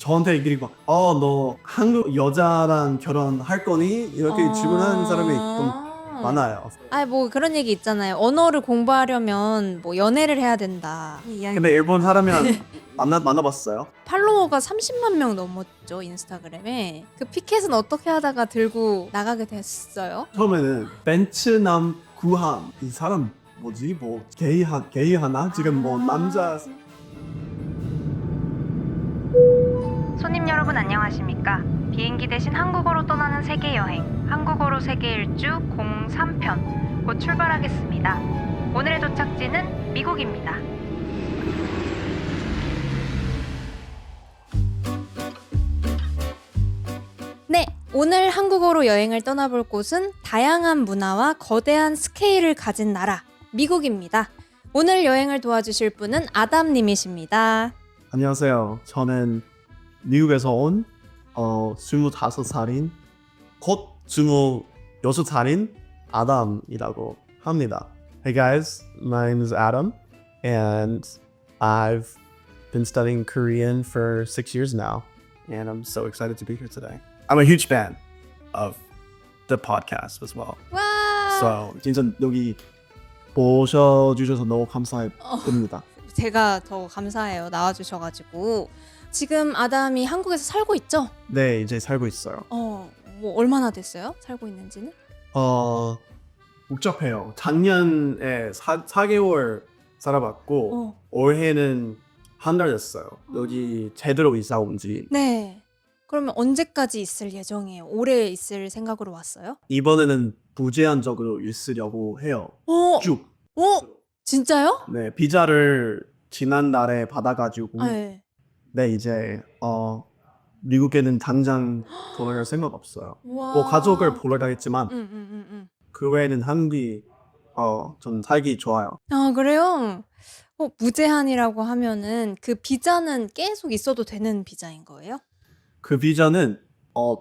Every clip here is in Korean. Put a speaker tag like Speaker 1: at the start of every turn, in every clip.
Speaker 1: 저한테 미리 막 너 한국 여자랑 결혼할 거니? 이렇게 질문하는 사람이 좀 많아요.
Speaker 2: 아니 뭐 그런 얘기 있잖아요. 언어를 공부하려면 뭐 연애를 해야 된다. 이 이야기.
Speaker 1: 근데 일본 사람이랑 만나봤어요?
Speaker 2: 팔로워가 30만 명 넘었죠 인스타그램에. 그 피켓은 어떻게 하다가 들고 나가게 됐어요?
Speaker 1: 처음에는 벤츠남 구함 이 사람 뭐지? 뭐 게이 하나? 지금 뭐 남자
Speaker 2: 손님 여러분 안녕하십니까? 비행기 대신 한국어로 떠나는 세계 여행 한국어로 세계 일주 03편 곧 출발하겠습니다. 오늘의 도착지는 미국입니다. 네, 오늘 한국어로 여행을 떠나볼 곳은 다양한 문화와 거대한 스케일을 가진 나라 미국입니다. 오늘 여행을 도와주실 분은 아담님이십니다.
Speaker 1: 안녕하세요. 저는 미국에서 온 25살인 곧 26살인 아담이라고 합니다. Hey guys, my name is Adam and I've been studying Korean for 6 years now and I'm so excited to be here today. I'm a huge fan of the podcast as well.
Speaker 2: 와.
Speaker 1: So 진짜 여기 모셔주셔서 너무 감사합니다.
Speaker 2: 제가 더 감사해요. 나와주셔가지고. 지금 아담이 한국에서 살고 있죠?
Speaker 1: 네, 이제 살고 있어요.
Speaker 2: 뭐 얼마나 됐어요? 살고 있는지는?
Speaker 1: 복잡해요. 작년에 4개월 살아봤고 올해는 한 달 됐어요. 여기 제대로 이사 온 지.
Speaker 2: 네. 그러면 언제까지 있을 예정이에요? 오래 있을 생각으로 왔어요?
Speaker 1: 이번에는 무제한적으로 있으려고 해요. 쭉.
Speaker 2: 진짜요?
Speaker 1: 네, 비자를 지난달에 받아가지고
Speaker 2: 네.
Speaker 1: 네, 이제 미국에는 당장 돌아갈 생각 없어요.
Speaker 2: 와.
Speaker 1: 뭐 가족을 보러 가겠지만 그 외에는 한국이 전 살기 좋아요.
Speaker 2: 아, 그래요? 무제한이라고 하면은 그 비자는 계속 있어도 되는 비자인 거예요?
Speaker 1: 그 비자는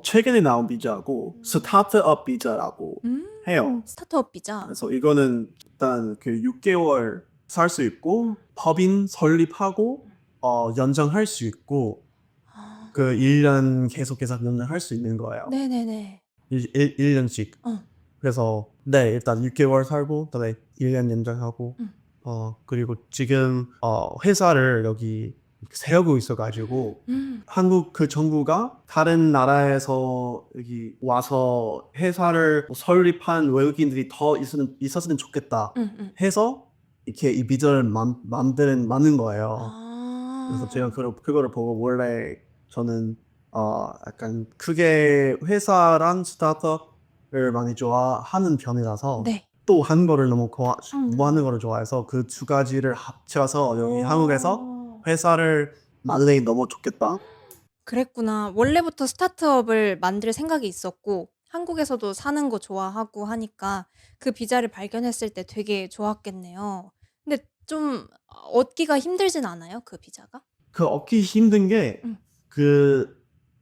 Speaker 1: 최근에 나온 비자고 스타트업 비자라고 해요.
Speaker 2: 스타트업 비자.
Speaker 1: 그래서 이거는 일단 그 6개월 살 수 있고 법인 설립하고 연장할 수 있고 그 1년 계속해서 연장할 수 있는 거예요.
Speaker 2: 네네네.
Speaker 1: 1년씩. 그래서 네, 일단 6개월 살고 그다음에 1년 연장하고 그리고 지금 회사를 여기 세우고 있어가지고 한국 그 정부가 다른 나라에서 여기 와서 회사를 설립한 외국인들이 더 있었으면 좋겠다 해서 이렇게 이 비전을 만든 거예요. 그래서 제가 그거를 보고 원래 저는 약간 크게 회사랑 스타트업을 많이 좋아하는 편이라서
Speaker 2: 네.
Speaker 1: 또 한 거를 너무 좋아하는 거를 좋아해서 그 두 가지를 합쳐서 여기 한국에서 회사를 만들기 너무 좋겠다.
Speaker 2: 그랬구나. 원래부터 스타트업을 만들 생각이 있었고 한국에서도 사는 거 좋아하고 하니까 그 비자를 발견했을 때 되게 좋았겠네요. 근데 좀 얻기가 힘들진 않아요? 그 비자가?
Speaker 1: 그 얻기 힘든 게 그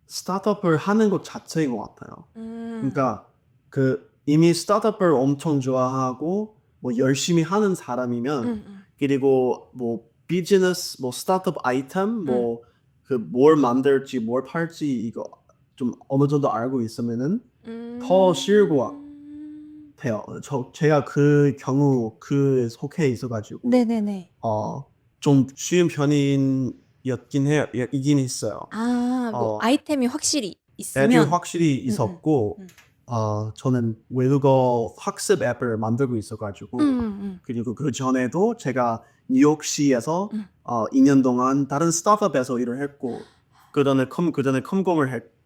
Speaker 1: 스타트업을 하는 것 자체인 것 같아요. 그러니까 그 이미 스타트업을 엄청 좋아하고 뭐 열심히 하는 사람이면 그리고 뭐 비즈니스 뭐 스타트업 아이템 뭐 그 뭘 만들지 뭘 팔지 이거 좀 어느 정도 알고 있으면은 더 쉬울 것 같아요. 제가 그 경우 그 속해 있어가지고
Speaker 2: 네네네.
Speaker 1: 좀 쉬운 편이긴 해요. 이긴 있어요.
Speaker 2: 뭐 아이템이 확실히
Speaker 1: 애들이
Speaker 2: 있으면
Speaker 1: 확실히 있었고 저는 외국어 학습 앱을 만들고 있어가지고 그리고 그 전에도 제가 뉴욕시에서 2년 동안 다른 스타트업에서 일을 했고 그 전에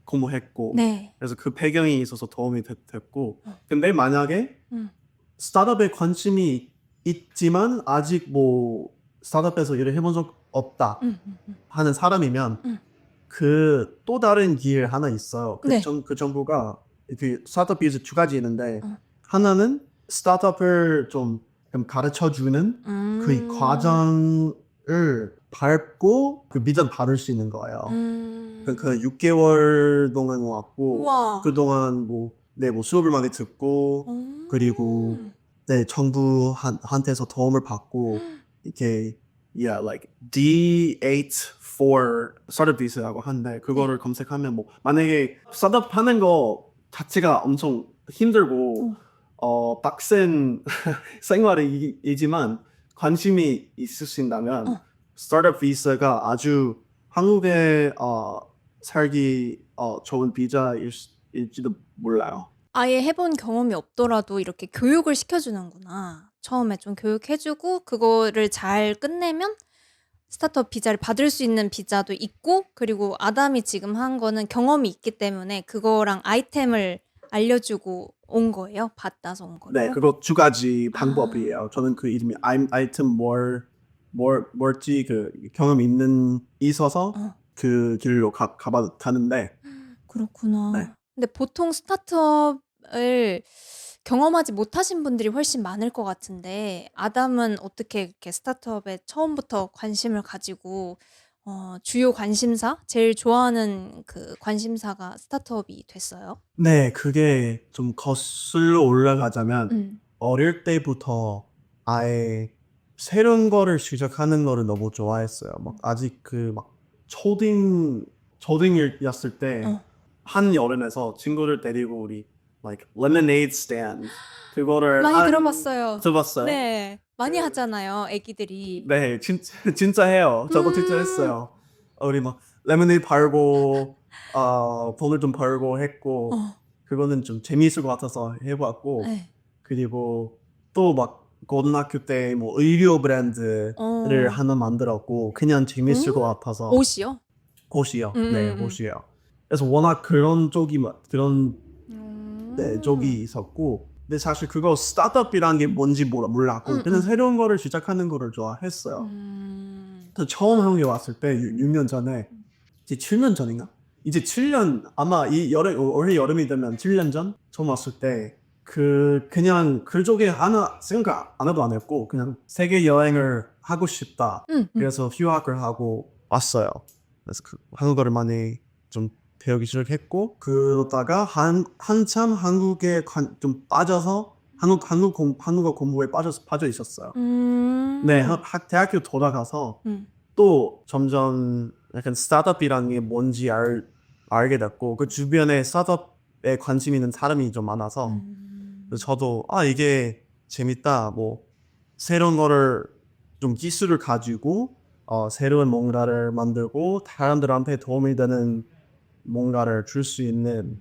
Speaker 1: 공부했고
Speaker 2: 네.
Speaker 1: 그래서 그 배경이 있어서 도움이 됐고 근데 만약에 스타트업에 관심이 있지만 아직 뭐 스타트업에서 일을 해본 적 없다 하는 사람이면 그 또 다른 길 하나 있어요.
Speaker 2: 네.
Speaker 1: 그 정부가 그 스타트업 비즈 두 가지 있는데 하나는 스타트업을 좀 가르쳐주는 그 과정을 밟고 그 비전 받을 수 있는 거예요. 그 6개월 동안 왔고
Speaker 2: 우와.
Speaker 1: 그동안 뭐 수업을 많이 듣고 그리고 정부한테서 도움을 받고 이렇게 like D8 for startup visa라고 하는데 그거를 검색하면 뭐 만약에 스타트업 하는 거 자체가 엄청 힘들고 빡센 생활이지만 관심이 있으신다면 스타트업 비자가 아주 한국에 살기 좋은 비자일지도 몰라요.
Speaker 2: 아예 해본 경험이 없더라도 이렇게 교육을 시켜주는구나. 처음에 좀 교육해주고 그거를 잘 끝내면 스타트업 비자를 받을 수 있는 비자도 있고, 그리고 아담이 지금 한 거는 경험이 있기 때문에 그거랑 아이템을 알려주고 온 거예요? 받아서 온
Speaker 1: 네,
Speaker 2: 거예요?
Speaker 1: 그거 두 가지 방법이에요. 저는 그 이름이 아이템 뭘지 그 경험 있어서 그 길로 가는데
Speaker 2: 그렇구나.
Speaker 1: 네.
Speaker 2: 근데 보통 스타트업을 경험하지 못하신 분들이 훨씬 많을 것 같은데, 아담은 어떻게 이렇게 스타트업에 처음부터 관심을 가지고 주요 관심사, 제일 좋아하는 그 관심사가 스타트업이 됐어요?
Speaker 1: 네, 그게 좀 거슬러 올라가자면 어릴 때부터 아예 새로운 거를 시작하는 거를 너무 좋아했어요. 막 아직 그 막 초딩이었을 때 한여름에서 친구들 데리고 우리 like lemonade stand 그거를
Speaker 2: 많이 들어봤어요.
Speaker 1: 들어봤어요?
Speaker 2: 네, 많이 하잖아요, 애기들이.
Speaker 1: 네, 진짜 해요. 저도 진짜 했어요. 우리 막 레모네이드 팔고 돈을 좀 벌고 했고 그거는 좀 재미있을 것 같아서 해봤고
Speaker 2: 네.
Speaker 1: 그리고 또 막 고등학교 때 뭐 의류 브랜드를 하나 만들었고 그냥 재미있을 것 같아서
Speaker 2: 옷이요?
Speaker 1: 옷이요. 네, 옷이요. 그래서 워낙 그런 네, 쪽이 있었고 근데 사실 그거 스타트업이라는 게 뭔지 몰랐고 그냥 새로운 거를 시작하는 거를 좋아했어요. 그래서 처음 한국에 왔을 때 6년 전에 이제 7년 전인가? 이제 7년 아마 올해 여름이 되면 7년 전 처음 왔을 때 그냥 그쪽에 하나 생각 안 해도 안 했고 그냥 세계 여행을 하고 싶다. 그래서 휴학을 하고 왔어요. 그래서 한국어를 많이 좀 배우기 시작했고 그러다가 한참 한국에 좀 빠져서 한국어 공부에 빠져 있었어요. 네, 대학교 돌아가서 또 점점 약간 스타트업이라는 게 뭔지 알게 됐고 그 주변에 스타트업에 관심 있는 사람이 좀 많아서 그래서 저도 이게 재밌다 뭐 새로운 거를 좀 기술을 가지고 새로운 뭔가를 만들고 사람들한테 도움이 되는 뭔가를 줄 수 있는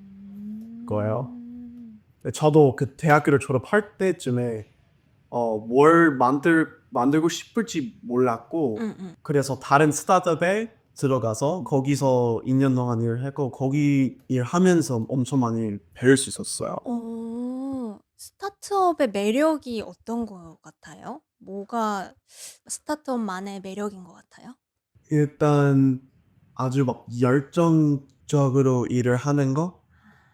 Speaker 1: 거예요. 저도 그 대학교를 졸업할 때쯤에 뭘 만들고 싶을지 몰랐고 그래서 다른 스타트업에 들어가서 거기서 2년 동안 일을 했고 거기 일하면서 엄청 많이 배울 수 있었어요.
Speaker 2: 스타트업의 매력이 어떤 것 같아요? 뭐가 스타트업만의 매력인 것 같아요?
Speaker 1: 일단 아주 막 열정적으로 일을 하는 거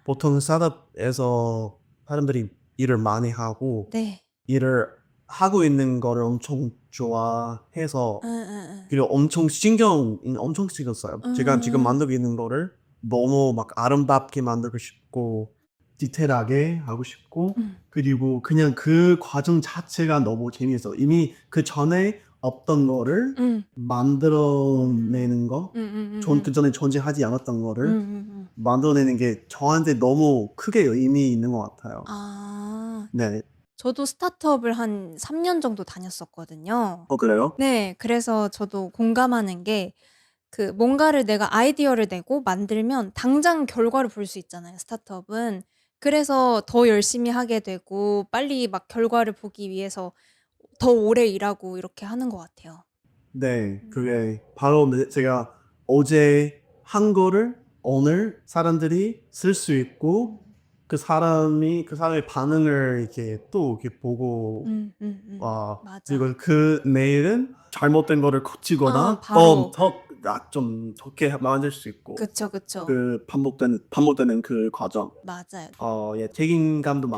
Speaker 1: 보통 스타트업에서 사람들이 일을 많이 하고
Speaker 2: 네.
Speaker 1: 일을 하고 있는 거를 엄청 좋아해서
Speaker 2: 응.
Speaker 1: 그리고 엄청 신경 써요. 제가 지금 만들고 있는 거를 너무 막 아름답게 만들고 싶고 디테일하게 하고 싶고 그리고 그냥 그 과정 자체가 너무 재미있어. 이미 그 전에 없던 거를 만들어내는 거, 그 전에 존재하지 않았던 거를 만들어내는 게 저한테 너무 크게 의미 있는 것 같아요. 네.
Speaker 2: 저도 스타트업을 한 3년 정도 다녔었거든요.
Speaker 1: 그래요?
Speaker 2: 네, 그래서 저도 공감하는 게 그 뭔가를 내가 아이디어를 내고 만들면 당장 결과를 볼 수 있잖아요, 스타트업은. 그래서 더 열심히 하게 되고 빨리 막 결과를 보기 위해서 더 오래 일하고 이렇게 하는 것 같아요.
Speaker 1: 네, 그게 바로 제가 어제 한 거를 오늘 사람들이 쓸 수 있고 그 사람의 반응을 이렇게 또 이렇게 보고
Speaker 2: 맞아.
Speaker 1: 그리고 그 내일은 잘못된 거를 고치거나
Speaker 2: 바로.
Speaker 1: 좀 좋게 만들 수 있고
Speaker 2: 그쵸.
Speaker 1: 그 반복되는 그 과정
Speaker 2: 맞아요.
Speaker 1: 예, 책임감도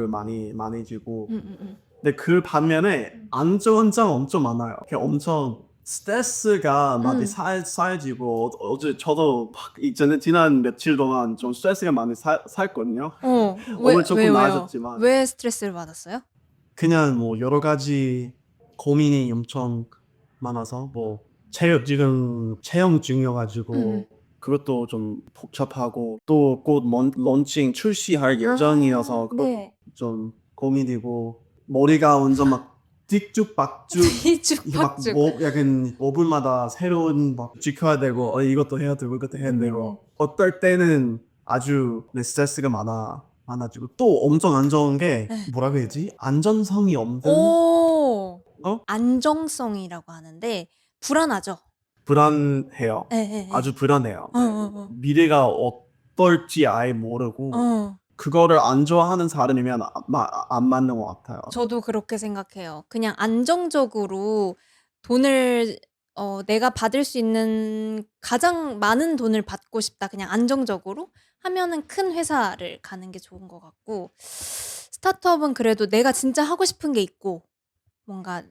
Speaker 1: 많이 지고 근데 그 반면에 안 좋은 점 엄청 많아요. 엄청 스트레스가 많이 쌓여지고 어제 저도 막 지난 며칠 동안 좀 스트레스가 많이 쌓였거든요. 오늘 조금
Speaker 2: 왜요?
Speaker 1: 나아졌지만
Speaker 2: 왜 스트레스를 받았어요?
Speaker 1: 그냥 뭐 여러 가지 고민이 엄청 많아서 뭐 지금 채용 중이어가지고 그것도 좀 복잡하고 또 곧 런칭 출시할 예정이어서 그것도
Speaker 2: 네.
Speaker 1: 좀 고민이고 머리가 완전 막 띠죽박죽 이게 막
Speaker 2: 뒤죽박죽.
Speaker 1: 약간 5분마다 새로운 막 지켜야 되고 이것도 해야 되고 이것도 해야 되고 어떨 때는 아주 스트레스가 많아지고 또 엄청 안 좋은 게
Speaker 2: 네.
Speaker 1: 뭐라고 해야지? 안전성이 없는
Speaker 2: 오.
Speaker 1: 어?
Speaker 2: 안정성이라고 하는데 불안하죠.
Speaker 1: 불안해요.
Speaker 2: 예예예.
Speaker 1: 아주 불안해요.
Speaker 2: 어어어.
Speaker 1: 미래가 어떨지 아예 모르고
Speaker 2: 어.
Speaker 1: 그거를 안 좋아하는 사람이면 안 맞는 것 같아요.
Speaker 2: 저도 그렇게 생각해요. 그냥 안정적으로 돈을 내가 받을 수 있는 가장 많은 돈을 받고 싶다. 그냥 안정적으로 하면은 큰 회사를 가는 게 좋은 것 같고 스타트업은 그래도 내가 진짜 하고 싶은 게 있고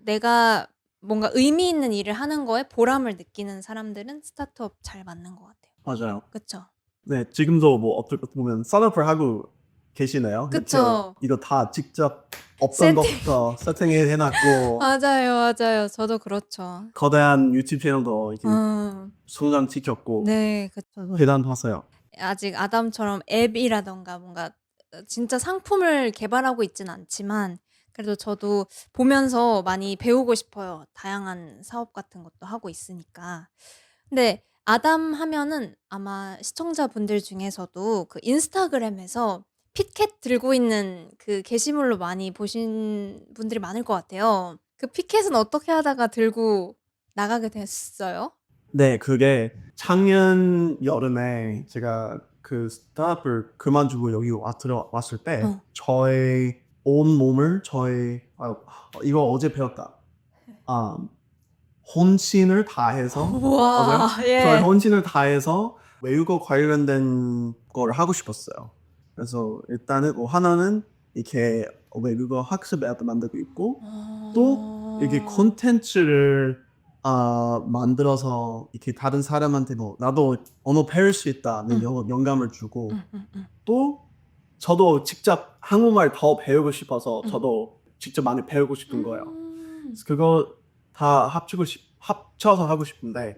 Speaker 2: 내가 뭔가 의미 있는 일을 하는 거에 보람을 느끼는 사람들은 스타트업 잘 맞는 것 같아요.
Speaker 1: 맞아요.
Speaker 2: 그쵸?
Speaker 1: 네, 지금도 뭐 어떻게 보면 스타트업을 하고 계시네요.
Speaker 2: 그쵸?
Speaker 1: 이거 다 직접 없던 것부터 세팅해 해놨고
Speaker 2: 맞아요. 저도 그렇죠.
Speaker 1: 거대한 유튜브 채널도 이렇게
Speaker 2: 음.
Speaker 1: 성장시켰고
Speaker 2: 네, 그쵸.
Speaker 1: 대단하세요.
Speaker 2: 아직 아담처럼 앱이라던가 뭔가 진짜 상품을 개발하고 있진 않지만 그래도 저도 보면서 많이 배우고 싶어요. 다양한 사업 같은 것도 하고 있으니까. 근데 아담 하면은 아마 시청자분들 중에서도 그 인스타그램에서 피켓 들고 있는 그 게시물로 많이 보신 분들이 많을 것 같아요. 그 피켓은 어떻게 하다가 들고 나가게 됐어요?
Speaker 1: 네, 그게 작년 여름에 제가 그 스타트업을 그만두고 여기 들어왔을 때
Speaker 2: 어.
Speaker 1: 저의 온 몸을 이거 어제 배웠다. 혼신을 다해서 맞아요?
Speaker 2: 우와,
Speaker 1: 저의
Speaker 2: 예.
Speaker 1: 혼신을 다해서 외국어 관련된 걸 하고 싶었어요. 그래서 일단은 하나는 이렇게 외국어 학습 앱을 만들고 있고 또 이렇게 콘텐츠를 만들어서 이렇게 다른 사람한테 나도 언어 배울 수 있다는 영감을 주고 또 저도 직접 한국말 더 배우고 싶어서 저도 직접 많이 배우고 싶은 거예요. 그래서 그거 다 합쳐서 하고 싶은데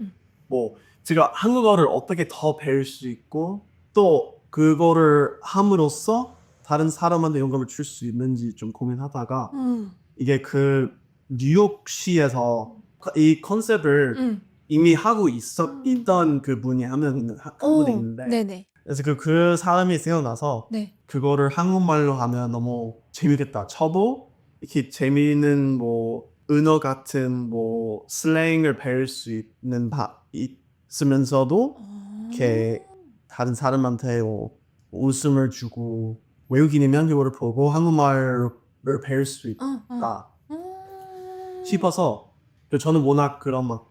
Speaker 1: 제가 한국어를 어떻게 더 배울 수 있고 또 그거를 함으로써 다른 사람한테 영감을 줄 수 있는지 좀 고민하다가 이게 그 뉴욕시에서 이 컨셉을 이미 하고 있던 그 분이 한 분 있는데
Speaker 2: 네네.
Speaker 1: 그래서 그 사람이 생각나서
Speaker 2: 네.
Speaker 1: 그거를 한국말로 하면 너무 재밌겠다. 저도 이렇게 재미있는 은어 같은 슬랭을 배울 수 있으면서도 이렇게 다른 사람한테 웃음을 주고 외국인이면 그거를 보고 한국말을 배울 수 있다 싶어서 저는 워낙 그런 막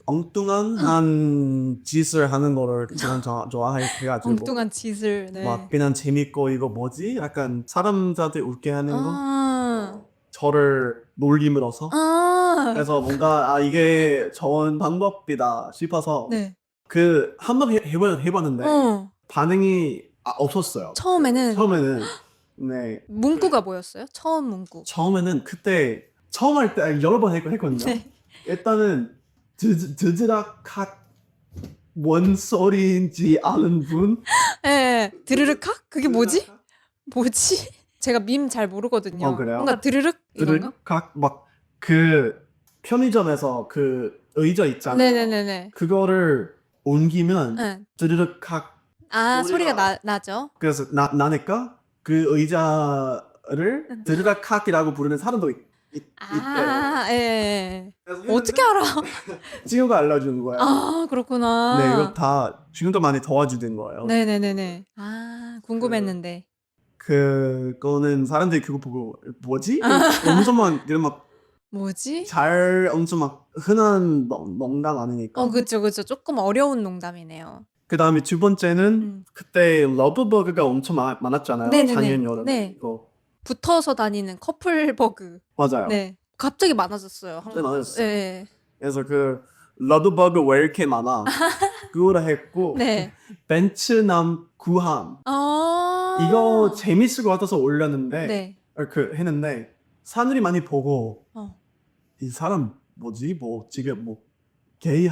Speaker 1: 엉뚱한 한 짓을 하는 거를 그냥 좋아해가지고
Speaker 2: 엉뚱한 짓을. 네.
Speaker 1: 막 그냥 재밌고 이거 뭐지? 약간 사람들한테 웃게 하는 거
Speaker 2: 아.
Speaker 1: 저를 놀림으로써
Speaker 2: 아.
Speaker 1: 그래서 뭔가 이게 좋은 방법이다 싶어서
Speaker 2: 네.
Speaker 1: 한번 해봤는데 반응이 없었어요. 처음에는 네
Speaker 2: 문구가 뭐였어요? 처음 문구.
Speaker 1: 처음에는 그때 처음 할 때 여러 번 했거든요.
Speaker 2: 네.
Speaker 1: 일단은 드드락학 뭔 소리인지 아는 분?
Speaker 2: 예. 드르륵학? 그게 뭐지? 뭐지? 제가 밈 잘 모르거든요.
Speaker 1: 그래요?
Speaker 2: 뭔가 드르륵 이건가?
Speaker 1: 드드락학 막 편의점에서 그 의자 있잖아요.
Speaker 2: 네네네네.
Speaker 1: 그거를 옮기면
Speaker 2: 네.
Speaker 1: 드드락학
Speaker 2: 소리가 나죠.
Speaker 1: 그래서 나니까 그 의자를 드드락학이라고 부르는 사람도 있대요.
Speaker 2: 예.
Speaker 1: 그래서
Speaker 2: 어떻게 알아?
Speaker 1: 친구가 알려주는 거야.
Speaker 2: 그렇구나.
Speaker 1: 네, 이거 다 지금도 많이 도와주는 거예요.
Speaker 2: 네네네네. 궁금했는데.
Speaker 1: 그거는 사람들이 그거 보고 뭐지? 엄청 막
Speaker 2: 뭐지?
Speaker 1: 엄청 막 흔한 농담 아니니까.
Speaker 2: 그쵸. 조금 어려운 농담이네요.
Speaker 1: 그 다음에 두 번째는 그때 러브버그가 엄청 많았잖아요.
Speaker 2: 네네네.
Speaker 1: 작년 여름에.
Speaker 2: 네.
Speaker 1: 이거.
Speaker 2: 붙어서 다니는 커플 버그.
Speaker 1: 맞아요.
Speaker 2: 네. 갑자기 많아졌어요.
Speaker 1: 갑자기 많아졌어요.
Speaker 2: 네.
Speaker 1: 그래서 러브버그 왜 이렇게 많아? 그거를 했고
Speaker 2: 네.
Speaker 1: 벤츠남 구함 이거 재밌을 것 같아서 올렸는데
Speaker 2: 네.
Speaker 1: 했는데 사람들이 많이 보고
Speaker 2: 어.
Speaker 1: 이 사람 뭐지? 지금 게이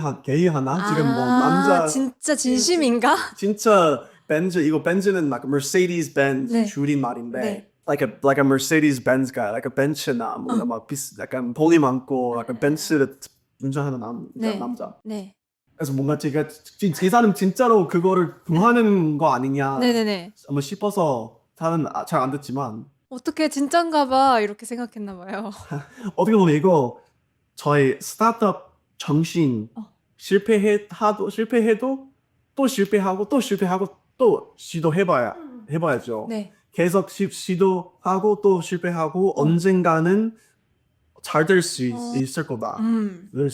Speaker 1: 하나? 지금 뭐 남자
Speaker 2: 진짜 진심인가?
Speaker 1: 진짜 벤츠 이거 벤츠는 like Mercedes Benz
Speaker 2: 네.
Speaker 1: 줄임말인데
Speaker 2: 네.
Speaker 1: like a Mercedes Benz guy, like a 벤츠나 뭔가 막 약간 돈이 많고 약간 벤츠를 운전하는
Speaker 2: 네.
Speaker 1: 남자.
Speaker 2: 네.
Speaker 1: 그래서 뭔가 제가 제 사람 진짜로 그거를 좋아하는 거 아니냐
Speaker 2: 네네네.
Speaker 1: 한번 싶어서 잘은 잘 안 듣지만
Speaker 2: 어떻게 진짠가 봐 이렇게 생각했나 봐요.
Speaker 1: 어떻게 보면 이거 저희 스타트업 정신 실패해도 또 실패하고 또 실패하고 또 해봐야죠.
Speaker 2: 네.
Speaker 1: 계속 시도하고 또 실패하고 언젠가는 잘 될 수 있을 거다. 를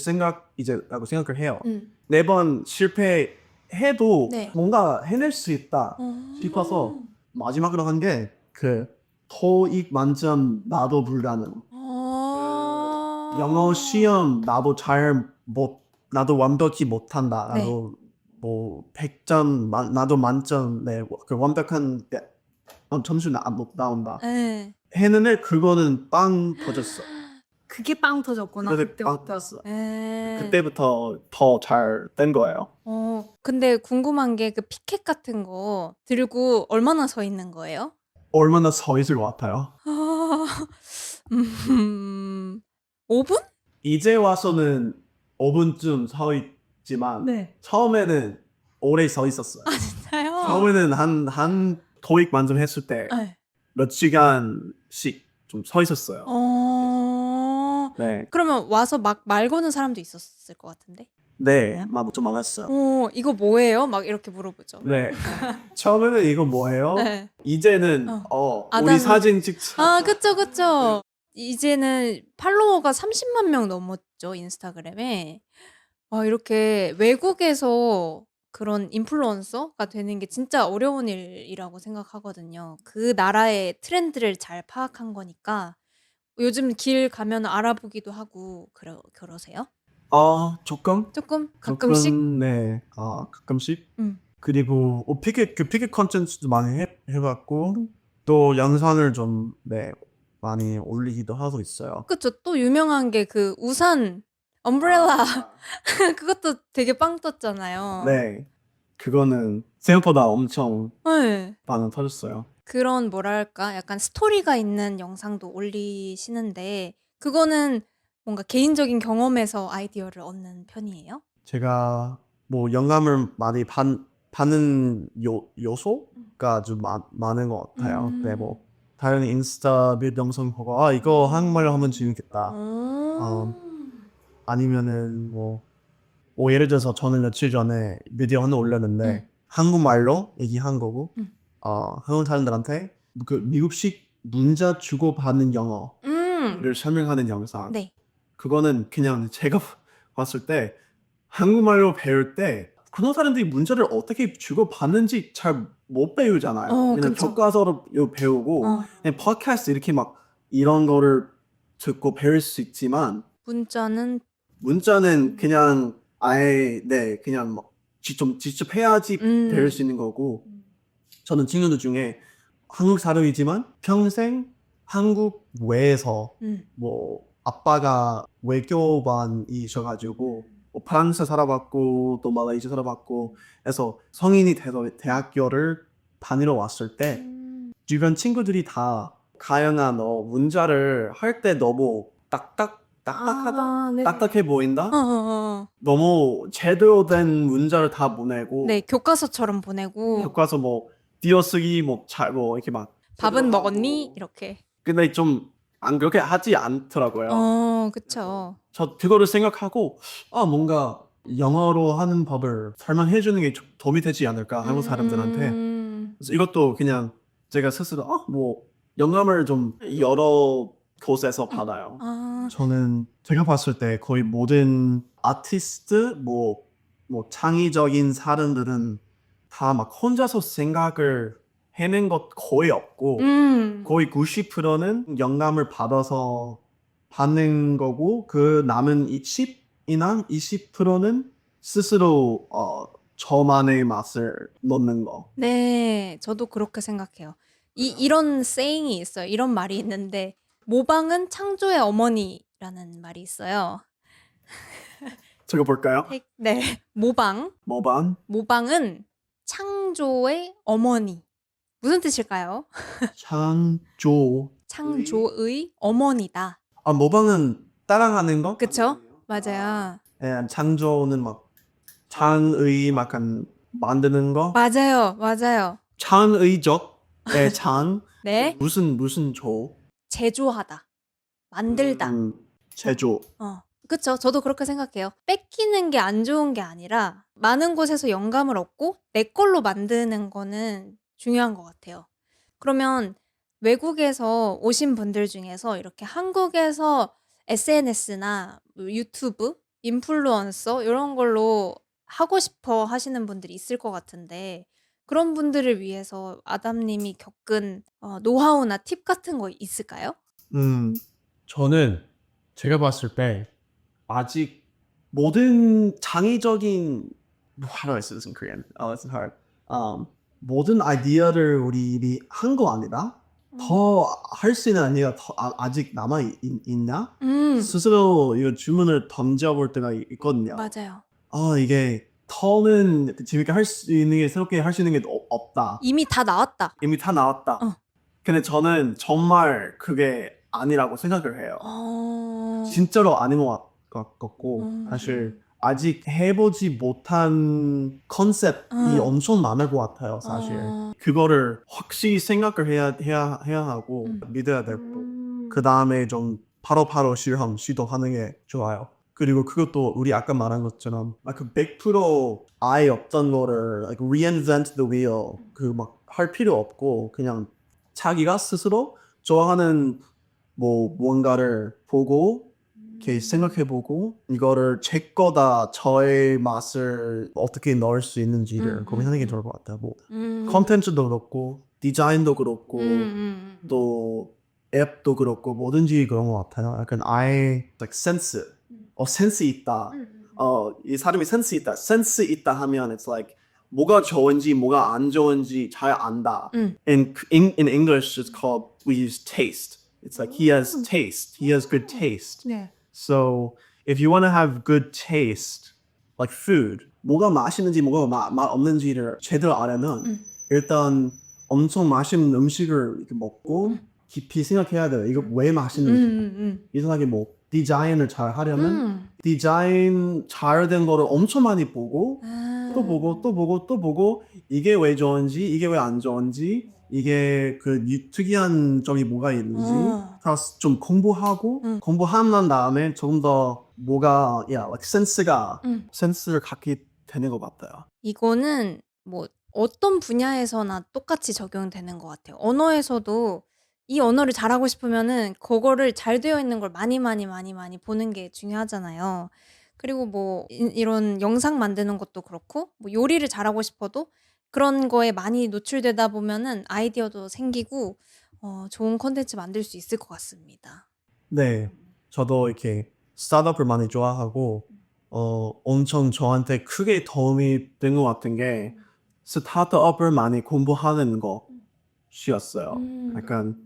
Speaker 1: 라고 생각을 해요. 매번 실패해도
Speaker 2: 네.
Speaker 1: 뭔가 해낼 수 있다 싶어서 마지막으로 한 게 그 토익 만점 나도 불가능. 영어 시험 나도 나도 완벽히 못한다.
Speaker 2: 네.
Speaker 1: 나도 뭐 100점 나도 만점 그 완벽한 점수 못 나온다.
Speaker 2: 네.
Speaker 1: 했는데 그거는 빵 터졌어.
Speaker 3: 그게 빵 터졌구나.
Speaker 1: 그래서 빵
Speaker 3: 그때부터.
Speaker 1: 터졌어.
Speaker 2: 네.
Speaker 1: 그때부터 더 잘 된 거예요.
Speaker 2: 근데 궁금한 게 그 피켓 같은 거 들고 얼마나 서 있는 거예요?
Speaker 1: 얼마나 서 있을 것 같아요?
Speaker 2: 5분?
Speaker 1: 이제 와서는 5분쯤 서 있지만
Speaker 3: 네.
Speaker 1: 처음에는 오래 서 있었어요.
Speaker 2: 진짜요?
Speaker 1: 처음에는 한 토익 만점 했을 때
Speaker 2: 네.
Speaker 1: 몇 시간씩 좀 서 있었어요. 네,
Speaker 2: 그러면 와서 막 말 거는 사람도 있었을 것 같은데?
Speaker 1: 네, 좀 많았어요.
Speaker 2: 이거 뭐예요? 막 이렇게 물어보죠.
Speaker 1: 네, 처음에는 이거 뭐예요?
Speaker 2: 네.
Speaker 1: 이제는 우리 사진 찍자.
Speaker 2: 그쵸. 이제는 팔로워가 30만 명 넘었죠, 인스타그램에. 와, 이렇게 외국에서 그런 인플루언서가 되는 게 진짜 어려운 일이라고 생각하거든요. 그 나라의 트렌드를 잘 파악한 거니까 요즘 길 가면 알아보기도 하고 그러세요?
Speaker 1: 조금?
Speaker 2: 조금? 가끔씩?
Speaker 1: 네, 가끔씩.
Speaker 2: 음.
Speaker 1: 그리고 피켓 컨텐츠도 많이 해봤고 또 영상을 좀 많이 올리기도 하고 있어요.
Speaker 2: 그쵸. 또 유명한 게 그 우산, 엄브렐라. 그것도 되게 빵 떴잖아요.
Speaker 1: 네, 그거는 생각보다 엄청
Speaker 2: 네.
Speaker 1: 반응 터졌어요.
Speaker 2: 그런 뭐랄까 약간 스토리가 있는 영상도 올리시는데 그거는 뭔가 개인적인 경험에서 아이디어를 얻는 편이에요?
Speaker 1: 제가 뭐 영감을 많이 받는 요소가 좀 많은 것 같아요. 네, 뭐 다른 인스타 몇 영상 보고 이거 한국말로 하면 재밌겠다. 아니면은 뭐 예를 들어서 저는 며칠 전에 비디오 하나 올렸는데 한국말로 얘기한 거고 한국 사람들한테 그 미국식 문자 주고받는 영어를 설명하는 영상.
Speaker 2: 네.
Speaker 1: 그거는 그냥 제가 봤을 때 한국말로 배울 때 그런 사람들이 문자를 어떻게 주고받는지 잘 못 배우잖아요. 그냥
Speaker 2: 그쵸.
Speaker 1: 교과서로 배우고 그냥 팟캐스트 이렇게 막 이런 거를 듣고 배울 수 있지만 문자는 그냥 아예 그냥 막 직접 해야지 배울 수 있는 거고 저는 친구들 중에 한국 사람이지만 평생 한국 외에서 뭐 아빠가 외교관이셔가지고 뭐 프랑스 살아봤고 또 말레이시아 살아봤고 해서 성인이 돼서 대학교를 다니러 왔을 때 주변 친구들이 다 가영아 너 문자를 할 때 너무 딱딱하다?
Speaker 3: 네.
Speaker 1: 딱딱해 보인다? 너무 제대로 된 문자를 다 보내고
Speaker 2: 네, 교과서처럼 보내고
Speaker 1: 교과서 뭐 띄어쓰기 뭐 이렇게 막
Speaker 2: 밥은
Speaker 1: 제대로
Speaker 2: 먹었니?
Speaker 1: 하고.
Speaker 2: 이렇게.
Speaker 1: 근데 좀 안 그렇게 하지 않더라고요.
Speaker 2: 그쵸.
Speaker 1: 저 그거를 생각하고 뭔가 영어로 하는 법을 설명해 주는 게 좀 도움이 되지 않을까 한국 사람들한테. 그래서 이것도 그냥 제가 스스로 뭐 영감을 좀 여러 곳에서 받아요. 저는 제가 봤을 때 거의 모든 아티스트 뭐 창의적인 사람들은 다 막 혼자서 생각을 해낸 것 거의 없고 거의 90%는 영감을 받아서 받는 거고 그 남은 10이나 20%는 스스로 저만의 맛을 넣는 거.
Speaker 2: 네, 저도 그렇게 생각해요. 이런 saying이 있어요. 이런 말이 있는데 모방은 창조의 어머니라는 말이 있어요.
Speaker 1: 적어볼까요?
Speaker 2: 네. 모방.
Speaker 1: 모방.
Speaker 2: 모방은 창조의 어머니. 무슨 뜻일까요?
Speaker 1: 창조.
Speaker 2: 창조의 어머니다.
Speaker 1: 아, 모방은 따라하는 거?
Speaker 2: 그쵸? 맞아요.
Speaker 1: 예, 창조는 막 창의 막 약간 만드는 거?
Speaker 2: 맞아요. 맞아요.
Speaker 1: 창의적의 창.
Speaker 2: 네.
Speaker 1: 무슨 조?
Speaker 2: 제조하다. 만들다.
Speaker 1: 제조.
Speaker 2: 그쵸. 저도 그렇게 생각해요. 뺏기는 게 안 좋은 게 아니라 많은 곳에서 영감을 얻고 내 걸로 만드는 거는 중요한 것 같아요. 그러면 외국에서 오신 분들 중에서 이렇게 한국에서 SNS나 유튜브, 인플루언서 이런 걸로 하고 싶어 하시는 분들이 있을 것 같은데 그런 분들을 위해서 아담님이 겪은 노하우나 팁 같은 거 있을까요?
Speaker 4: 저는 제가 봤을 때
Speaker 1: 아직 모든 창의적인 how do I say this in Korean? Oh, it's hard. 모든 아이디어를 우리 한 거 아니라 더 할 수 있는 아이디어가 아직 남아 있나? 스스로 이 주문을 던져볼 때가 있거든요.
Speaker 2: 맞아요.
Speaker 1: 이게 더는 재밌게 할 수 있는 게 새롭게 할 수 있는 게 없다.
Speaker 2: 이미 다 나왔다.
Speaker 1: 이미 다 나왔다. 근데 저는 정말 그게 아니라고 생각을 해요. 진짜로 아닌 것 같고 사실 아직 해보지 못한 컨셉이 엄청 많을 것 같아요. 사실 그거를 확실히 생각을 해야 하고 믿어야 되고 그 다음에 좀 바로 시도하는 게 좋아요. 그리고 그것도 우리 아까 말한 것처럼 그 100% 아예 없던 거를 like reinvent the wheel 그 막 할 필요 없고 그냥 자기가 스스로 좋아하는 뭔가를 보고 이렇게 생각해보고 이거를 제 거다 저의 맛을 어떻게 넣을 수 있는지를 고민하는 게 좋을 것 같아요. 컨텐츠도 그렇고 디자인도 그렇고 또 앱도 그렇고 뭐든지 그런 것 같아요. 약간 아예 like 센스 센스 있다. 이 사람이 센스 있다. 센스 있다 하면 it's like 뭐가 좋은지 뭐가 안 좋은지 잘 안다. In English it's called we use taste. It's like he has taste. He has good taste.
Speaker 3: 네.
Speaker 1: So if you want to have good taste, like food, 뭐가 맛있는지 뭐가 맛 없는지를 제대로 알려면 일단 엄청 맛있는 음식을 이렇게 먹고 깊이 생각해야 돼요. 이거 왜 맛있는지. 이상하게 디자인을 잘 하려면 디자인 잘 된 거를 엄청 많이 보고 또 보고 이게 왜 좋은지 이게 왜 안 좋은지 이게 그 특이한 점이 뭐가 있는지 다 좀 공부하고 난 다음에 조금 더 뭐가 like 센스를 갖게 되는 것 같아요.
Speaker 2: 이거는 뭐 어떤 분야에서나 똑같이 적용되는 것 같아요. 언어에서도 이 언어를 잘하고 싶으면은 그거를 잘 되어 있는 걸 많이 보는 게 중요하잖아요. 그리고 뭐 이런 영상 만드는 것도 그렇고 뭐 요리를 잘하고 싶어도 그런 거에 많이 노출되다 보면은 아이디어도 생기고 좋은 콘텐츠 만들 수 있을 것 같습니다.
Speaker 1: 네, 저도 이렇게 스타트업을 많이 좋아하고 엄청 저한테 크게 도움이 된 것 같은 게 스타트업을 많이 공부하는 것이었어요. 약간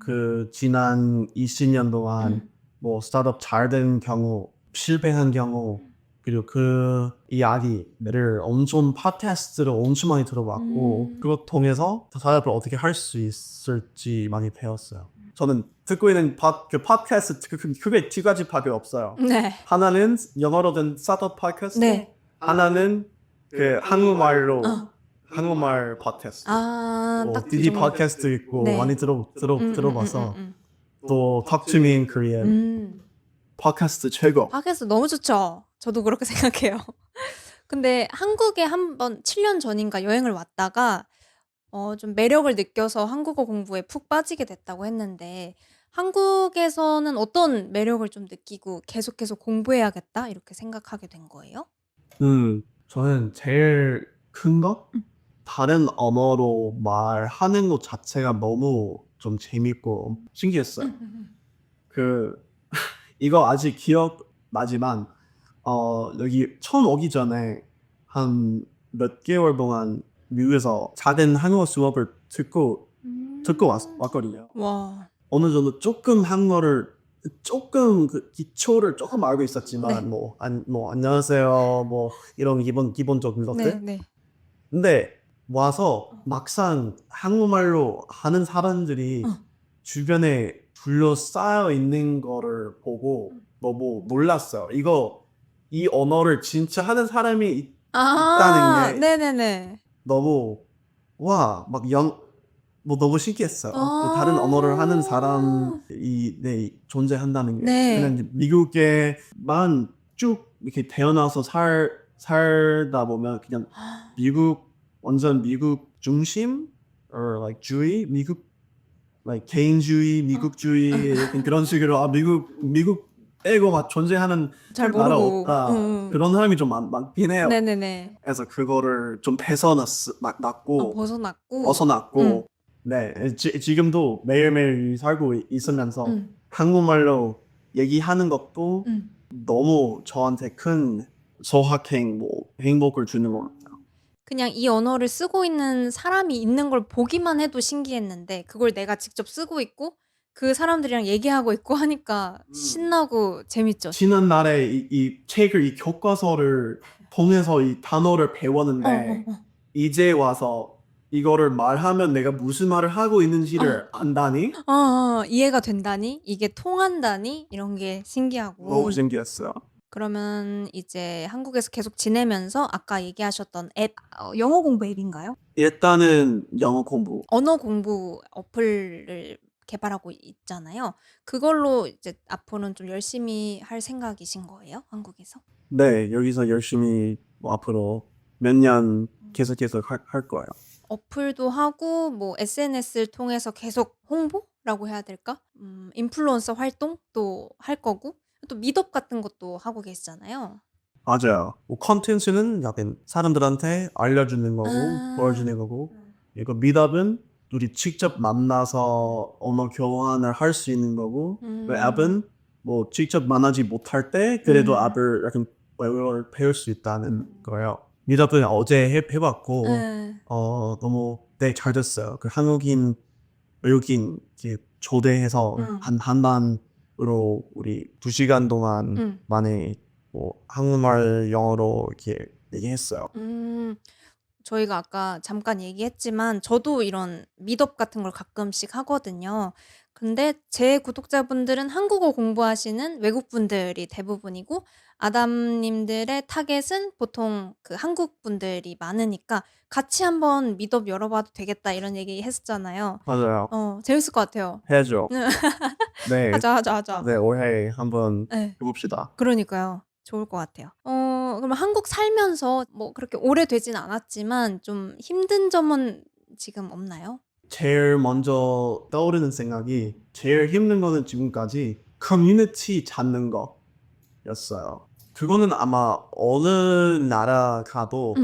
Speaker 1: 그 지난 20년 동안 뭐 스타트업 잘 된 경우, 실패한 경우 그리고 그 이야기를 엄청 팟캐스트를 엄청 많이 들어봤고 그것 통해서 스타트업을 어떻게 할 수 있을지 많이 배웠어요. 저는 듣고 있는 그 팟캐스트 크게 두 가지밖에 없어요.
Speaker 2: 네.
Speaker 1: 하나는 영어로 된 스타트업 팟캐스트,
Speaker 2: 네.
Speaker 1: 하나는 그 한국말로 한국말 팟캐스트.
Speaker 2: 딱
Speaker 1: 디디
Speaker 2: 그 정도.
Speaker 1: 팟캐스트 있고
Speaker 2: 네.
Speaker 1: 많이 들어봐서 또 Talk to Me in Korean 팟캐스트 최고.
Speaker 2: 팟캐스트 너무 좋죠. 저도 그렇게 생각해요. 근데 한국에 한번 7년 전인가 여행을 왔다가 좀 매력을 느껴서 한국어 공부에 푹 빠지게 됐다고 했는데 한국에서는 어떤 매력을 좀 느끼고 계속해서 공부해야겠다 이렇게 생각하게 된 거예요?
Speaker 1: 저는 제일 큰 거? 다른 언어로 말하는 것 자체가 너무 좀 재밌고 신기했어요. 이거 아직 기억나지만 여기 처음 오기 전에 한 몇 개월 동안 미국에서 작은 한국어 수업을 듣고 왔거든요.
Speaker 2: 와.
Speaker 1: 어느 정도 조금 한국어를 조금 그 기초를 조금 알고 있었지만
Speaker 2: 네.
Speaker 1: 뭐 안녕하세요 뭐 이런 기본적인
Speaker 2: 네,
Speaker 1: 것들.
Speaker 2: 네.
Speaker 1: 근데 와서 막상 한국말로 하는 사람들이
Speaker 2: 어.
Speaker 1: 주변에 둘러싸여 있는 거를 보고 너무 놀랐어요. 이 언어를 진짜 하는 사람이 있다는 게
Speaker 2: 네네네.
Speaker 1: 너무 와, 뭐 너무 신기했어요. 또 다른
Speaker 2: 아.
Speaker 1: 언어를 하는 사람이 네, 존재한다는 게.
Speaker 2: 네.
Speaker 1: 그냥 이제 미국에만 쭉 이렇게 태어나서 살다 보면 그냥 완전 미국 중심, or like 주의, like 개인주의, 미국주의, 약간 그런 식으로 미국 빼고 막 존재하는
Speaker 2: 잘
Speaker 1: 나라
Speaker 2: 모르고.
Speaker 1: 없다.
Speaker 2: 응.
Speaker 1: 그런 사람이 좀 많긴 해요.
Speaker 2: 네네네.
Speaker 1: 그래서 그거를 좀 났고
Speaker 2: 벗어났고.
Speaker 1: 벗어났고 네 지금도 매일매일 살고 있으면서
Speaker 2: 응.
Speaker 1: 한국말로 얘기하는 것도
Speaker 2: 응.
Speaker 1: 너무 저한테 큰 행복을 주는 것 같아요.
Speaker 2: 그냥 이 언어를 쓰고 있는 사람이 있는 걸 보기만 해도 신기했는데 그걸 내가 직접 쓰고 있고 그 사람들이랑 얘기하고 있고 하니까 신나고 재밌죠.
Speaker 1: 지난 날에 이 책을 이 교과서를 통해서 이 단어를 배웠는데 이제 와서 이거를 말하면 내가 무슨 말을 하고 있는지를 안다니
Speaker 2: 이해가 된다니? 이게 통한다니? 이런 게 신기하고.
Speaker 1: 너무 신기했어요.
Speaker 2: 그러면 이제 한국에서 계속 지내면서 아까 얘기하셨던 앱, 영어 공부 앱인가요?
Speaker 1: 일단은 영어 공부.
Speaker 2: 언어 공부 어플을 개발하고 있잖아요. 그걸로 이제 앞으로는 좀 열심히 할 생각이신 거예요? 한국에서?
Speaker 1: 네, 여기서 열심히 뭐 앞으로 몇 년 계속 할 거예요.
Speaker 2: 어플도 하고 뭐 SNS를 통해서 계속 홍보라고 해야 될까? 인플루언서 활동도 할 거고 또 미덕 같은 것도 하고 계시잖아요.
Speaker 1: 맞아요. 뭐 컨텐츠는 약간 사람들한테 알려주는 거고 보여주는 거고 이거 미답은 우리 직접 만나서 언어 교환을 할 수 있는 거고 그 앱은 뭐 직접 만나지 못할 때 그래도 앱을 약간 외국어를 배울 수 있다는 거예요. 미답은 어제 해봤고 너무 네, 잘 됐어요. 그 외국인 이제 초대해서 한반으로 우리 2시간 동안 만에 뭐 한국말 영어로 이렇게 얘기했어요.
Speaker 2: 저희가 아까 잠깐 얘기했지만 저도 이런 미덕 같은 걸 가끔씩 하거든요. 근데 제 구독자분들은 한국어 공부하시는 외국분들이 대부분이고 아담님들의 타겟은 보통 그 한국분들이 많으니까 같이 한번 미덕 열어봐도 되겠다 이런 얘기 했었잖아요.
Speaker 1: 맞아요.
Speaker 2: 재밌을 것 같아요.
Speaker 1: 해야죠. 네,
Speaker 2: 하자.
Speaker 1: 네 올해 한번
Speaker 2: 네.
Speaker 1: 해봅시다.
Speaker 2: 그러니까요. 좋을 것 같아요. 그럼 한국 살면서 뭐 그렇게 오래되진 않았지만 좀 힘든 점은 지금 없나요?
Speaker 1: 제일 먼저 떠오르는 생각이 제일 힘든 거는 지금까지 커뮤니티 찾는 거였어요. 그거는 아마 어느 나라 가도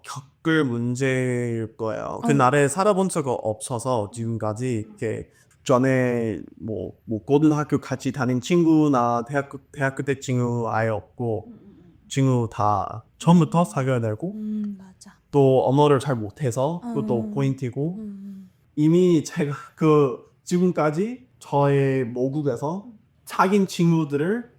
Speaker 1: 겪을 문제일 거예요. 그 나라에 살아본 적 없어서 지금까지 이렇게 전에 뭐 고등학교 같이 다닌 친구나 대학교 때 친구 아예 없고 친구 다 처음부터 사귀어야 되고
Speaker 2: 맞아.
Speaker 1: 또 언어를 잘 못해서 그것도 포인트고 이미 제가 지금까지 저의 모국에서 사귄 친구들을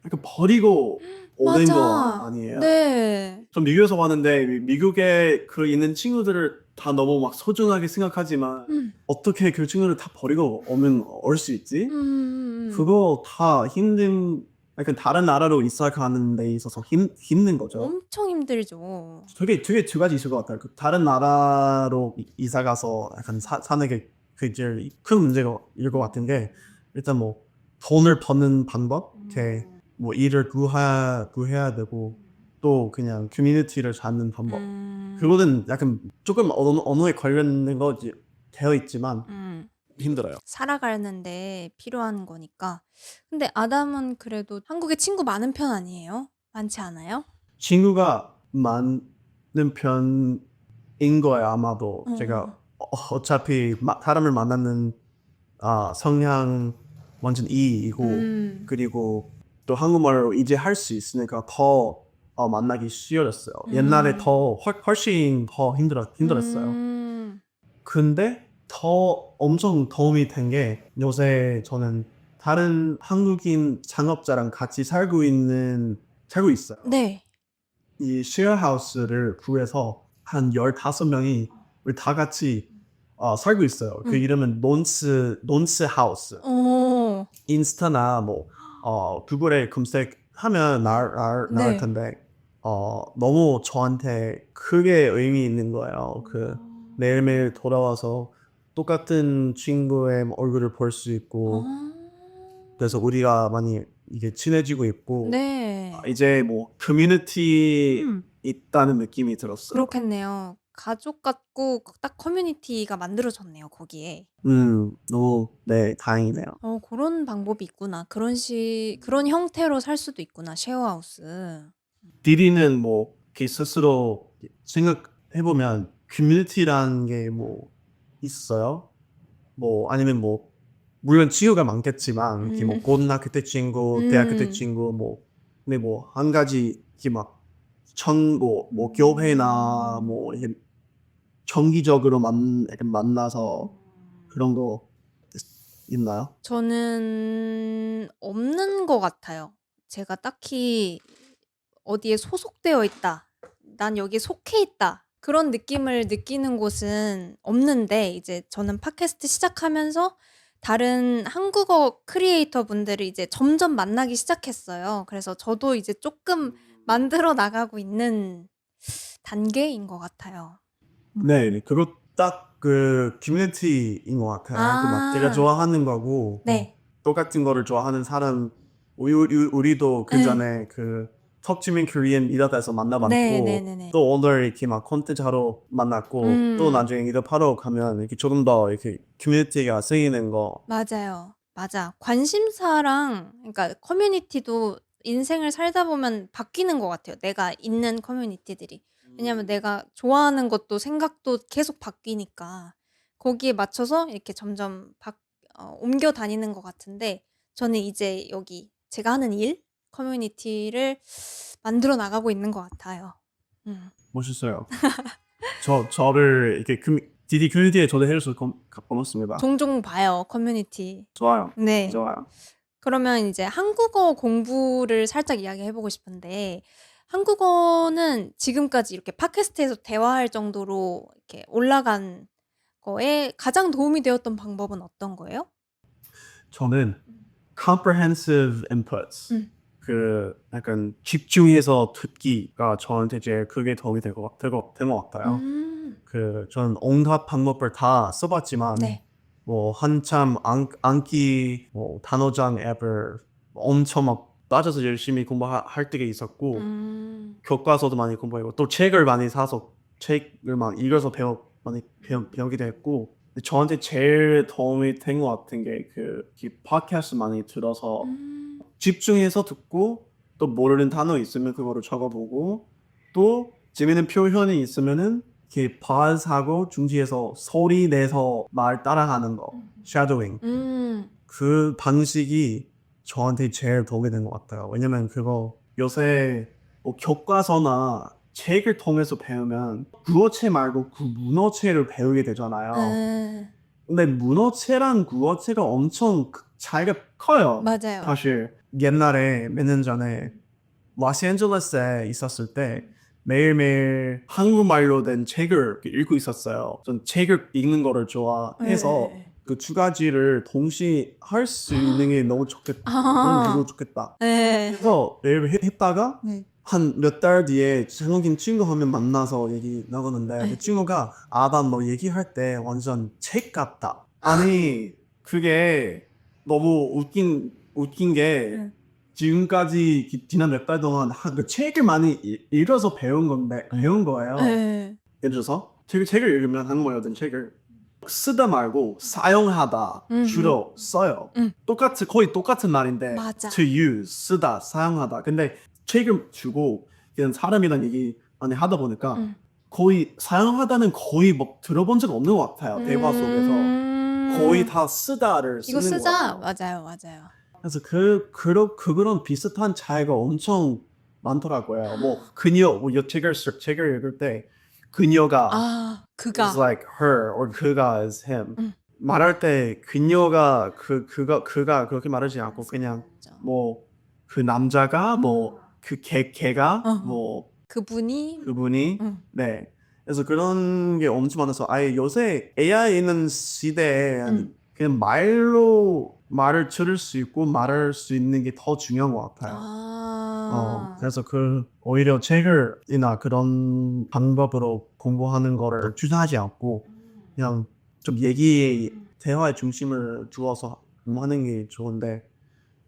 Speaker 1: 이렇게 버리고 오는 거 아니에요.
Speaker 2: 네.
Speaker 1: 전 미국에서 왔는데 미국에 있는 친구들을 다 너무 막 소중하게 생각하지만 어떻게 그 친구를 다 버리고 올 수 있지? 그거 다 약간 다른 나라로 이사 가는 데 있어서 힘든 거죠.
Speaker 2: 엄청 힘들죠.
Speaker 1: 되게 두 가지 있을 것 같아요. 그 다른 나라로 이사 가서 약간 사는 게 제일 큰 문제일 것 같은 게 일단 뭐 돈을 버는 방법, 이렇게 뭐 일을 구해야 되고 또 그냥 커뮤니티를 찾는 방법. 그거는 약간 조금 언어에 관련된 거 되어 있지만 힘들어요.
Speaker 2: 살아가는데 필요한 거니까. 근데 아담은 그래도 한국에 친구 많은 편 아니에요? 많지 않아요?
Speaker 1: 친구가 많은 편인 거예요. 아마도 제가 어차피 사람을 만나는 성향 완전 E이고 그리고 또 한국말로 이제 할 수 있으니까 더 만나기 쉬워졌어요. 옛날에 훨씬 더 힘들었어요. 근데 더 엄청 도움이 된 게 요새 저는 다른 한국인 창업자랑 같이 살고 있어요.
Speaker 2: 네.
Speaker 1: 이 쉐어하우스를 구해서 한 15명이 우리 다 같이 살고 있어요. 그 이름은 논스 하우스.
Speaker 2: 오.
Speaker 1: 인스타나 뭐 구글에 검색하면 나올
Speaker 2: 네.
Speaker 1: 텐데 너무 저한테 크게 의미 있는 거예요. 그 매일매일 돌아와서 똑같은 친구의 얼굴을 볼 수 있고 그래서 우리가 많이 이게 친해지고 있고
Speaker 2: 네.
Speaker 1: 이제 뭐 커뮤니티
Speaker 2: 음.
Speaker 1: 있다는 느낌이 들었어요.
Speaker 2: 그렇겠네요. 가족 같고 딱 커뮤니티가 만들어졌네요, 거기에.
Speaker 1: 너무 네 다행이네요.
Speaker 2: 그런 방법이 있구나. 그런 형태로 살 수도 있구나, 쉐어하우스.
Speaker 1: 디디는 뭐 이렇게 스스로 생각해보면 커뮤니티라는 게 뭐 있어요? 뭐 아니면 뭐 물론 친구가 많겠지만 이렇게 뭐 고등학교 때 친구, 대학교 때 친구 뭐 근데 뭐 한 가지 이렇게 막 뭐 교회나 뭐 이렇게 정기적으로 이렇게 만나서 그런 거 있나요?
Speaker 2: 저는 없는 것 같아요. 제가 딱히 어디에 소속되어 있다. 난 여기에 속해 있다. 그런 느낌을 느끼는 곳은 없는데 이제 저는 팟캐스트 시작하면서 다른 한국어 크리에이터 분들을 이제 점점 만나기 시작했어요. 그래서 저도 이제 조금 만들어 나가고 있는 단계인 것 같아요.
Speaker 1: 네, 그거 딱 그 커뮤니티인 것 같아요. 그 막 제가
Speaker 2: 아.
Speaker 1: 좋아하는 거고
Speaker 2: 네.
Speaker 1: 똑같은 거를 좋아하는 사람 우리도 그
Speaker 2: 네.
Speaker 1: 전에 그 턱지민 코리안 미더에서 만나봤고
Speaker 2: 네네네네.
Speaker 1: 또 오늘 이렇게 막 콘텐츠 하러 만났고 또 나중에 미더하러 가면 이렇게 조금 더 이렇게 커뮤니티가 생기는 거
Speaker 2: 맞아요. 맞아. 관심사랑 그러니까 커뮤니티도 인생을 살다 보면 바뀌는 것 같아요. 내가 있는 커뮤니티들이. 왜냐면 내가 좋아하는 것도 생각도 계속 바뀌니까 거기에 맞춰서 이렇게 점점 옮겨 다니는 것 같은데 저는 이제 여기 제가 하는 일 커뮤니티를 만들어 나가고 있는 것 같아요.
Speaker 1: 멋있어요. 저를 이렇게 디디 커뮤니티에 초대해줘서 고맙습니다.
Speaker 2: 종종 봐요, 커뮤니티.
Speaker 1: 좋아요.
Speaker 2: 네.
Speaker 1: 좋아요.
Speaker 2: 그러면 이제 한국어 공부를 살짝 이야기해 보고 싶은데 한국어는 지금까지 이렇게 팟캐스트에서 대화할 정도로 이렇게 올라간 거에 가장 도움이 되었던 방법은 어떤 거예요?
Speaker 1: 저는 comprehensive inputs
Speaker 2: 음.
Speaker 1: 약간 집중해서 듣기가 저한테 제일 크게 도움이 된 것 같아요. 저는 온갖 방법을 다 써봤지만
Speaker 2: 네.
Speaker 1: 뭐 한참 암기 뭐 단어장 앱을 엄청 막 빠져서 열심히 공부할 때가 있었고 교과서도 많이 공부하고 또 책을 많이 사서 책을 막 읽어서 많이 배우기도 했고 근데 저한테 제일 도움이 된 것 같은 게 이 팟캐스트 많이 들어서 집중해서 듣고 또 모르는 단어 있으면 그거를 적어보고 또 재밌는 표현이 있으면은 이렇게 pause하고 중지해서 소리 내서 말 따라하는 거 shadowing 그 방식이 저한테 제일 도움이 된 것 같아요. 왜냐면 그거 요새 뭐 교과서나 책을 통해서 배우면 국어체 말고 그 문어체를 배우게 되잖아요. 근데 문어체랑 국어체가 엄청 차이가 커요.
Speaker 2: 맞아요.
Speaker 1: 사실 옛날에 몇 년 전에 로스앤젤레스에 있었을 때 매일매일 한국말로 된 책을 읽고 있었어요. 전 책을 읽는 거를 좋아해서 그 두 가지를 동시에 할 수 있는 게 너무 좋겠다. 너무 좋겠다.
Speaker 2: 네.
Speaker 1: 그래서 매일 했다가 한 몇 달 뒤에 한국인 친구 한 명 만나서 얘기 나누는데 그 친구가 난 너 얘기할 때 완전 책 같다. 아니 그게 너무 웃긴 게 지금까지 지난 몇 달 동안 그 책을 많이 읽어서 배운 거예요.
Speaker 2: 네.
Speaker 1: 예를 들어서 책을 읽으면 한국어든 책을 쓰다 말고 사용하다 주로 써요. 거의 똑같은 말인데
Speaker 2: 맞아.
Speaker 1: to use 쓰다 사용하다. 근데 책을 주고 그냥 사람이랑 얘기 많이 하다 보니까 거의 사용하다는 거의 뭐 들어본 적 없는 것 같아요. 대화 속에서 거의 다 쓰다를
Speaker 2: 이거
Speaker 1: 쓰는
Speaker 2: 쓰자.
Speaker 1: 거예요.
Speaker 2: 맞아요.
Speaker 1: 그래서 그런 비슷한 차이가 엄청 많더라고요. 뭐 책을 읽을 때 그녀가
Speaker 2: 그가.
Speaker 1: is like her or 그가 is him. 말할 때 그녀가 그가 그렇게 말하지 않고 그냥
Speaker 2: 맞아.
Speaker 1: 뭐 그 남자가 뭐 그 걔가
Speaker 2: 어.
Speaker 1: 뭐
Speaker 2: 그분이
Speaker 1: 그분이
Speaker 2: 응.
Speaker 1: 네. 그래서 그런 게 엄청 많아서 아예 요새 AI 있는 시대에
Speaker 2: 응.
Speaker 1: 그냥 말로 말을 들을 수 있고 말할 수 있는 게 더 중요한 것 같아요. 그래서 오히려 책을이나 그런 방법으로 공부하는 거를 추천하지 않고 그냥 좀 대화의 중심을 두어서 하는 게 좋은데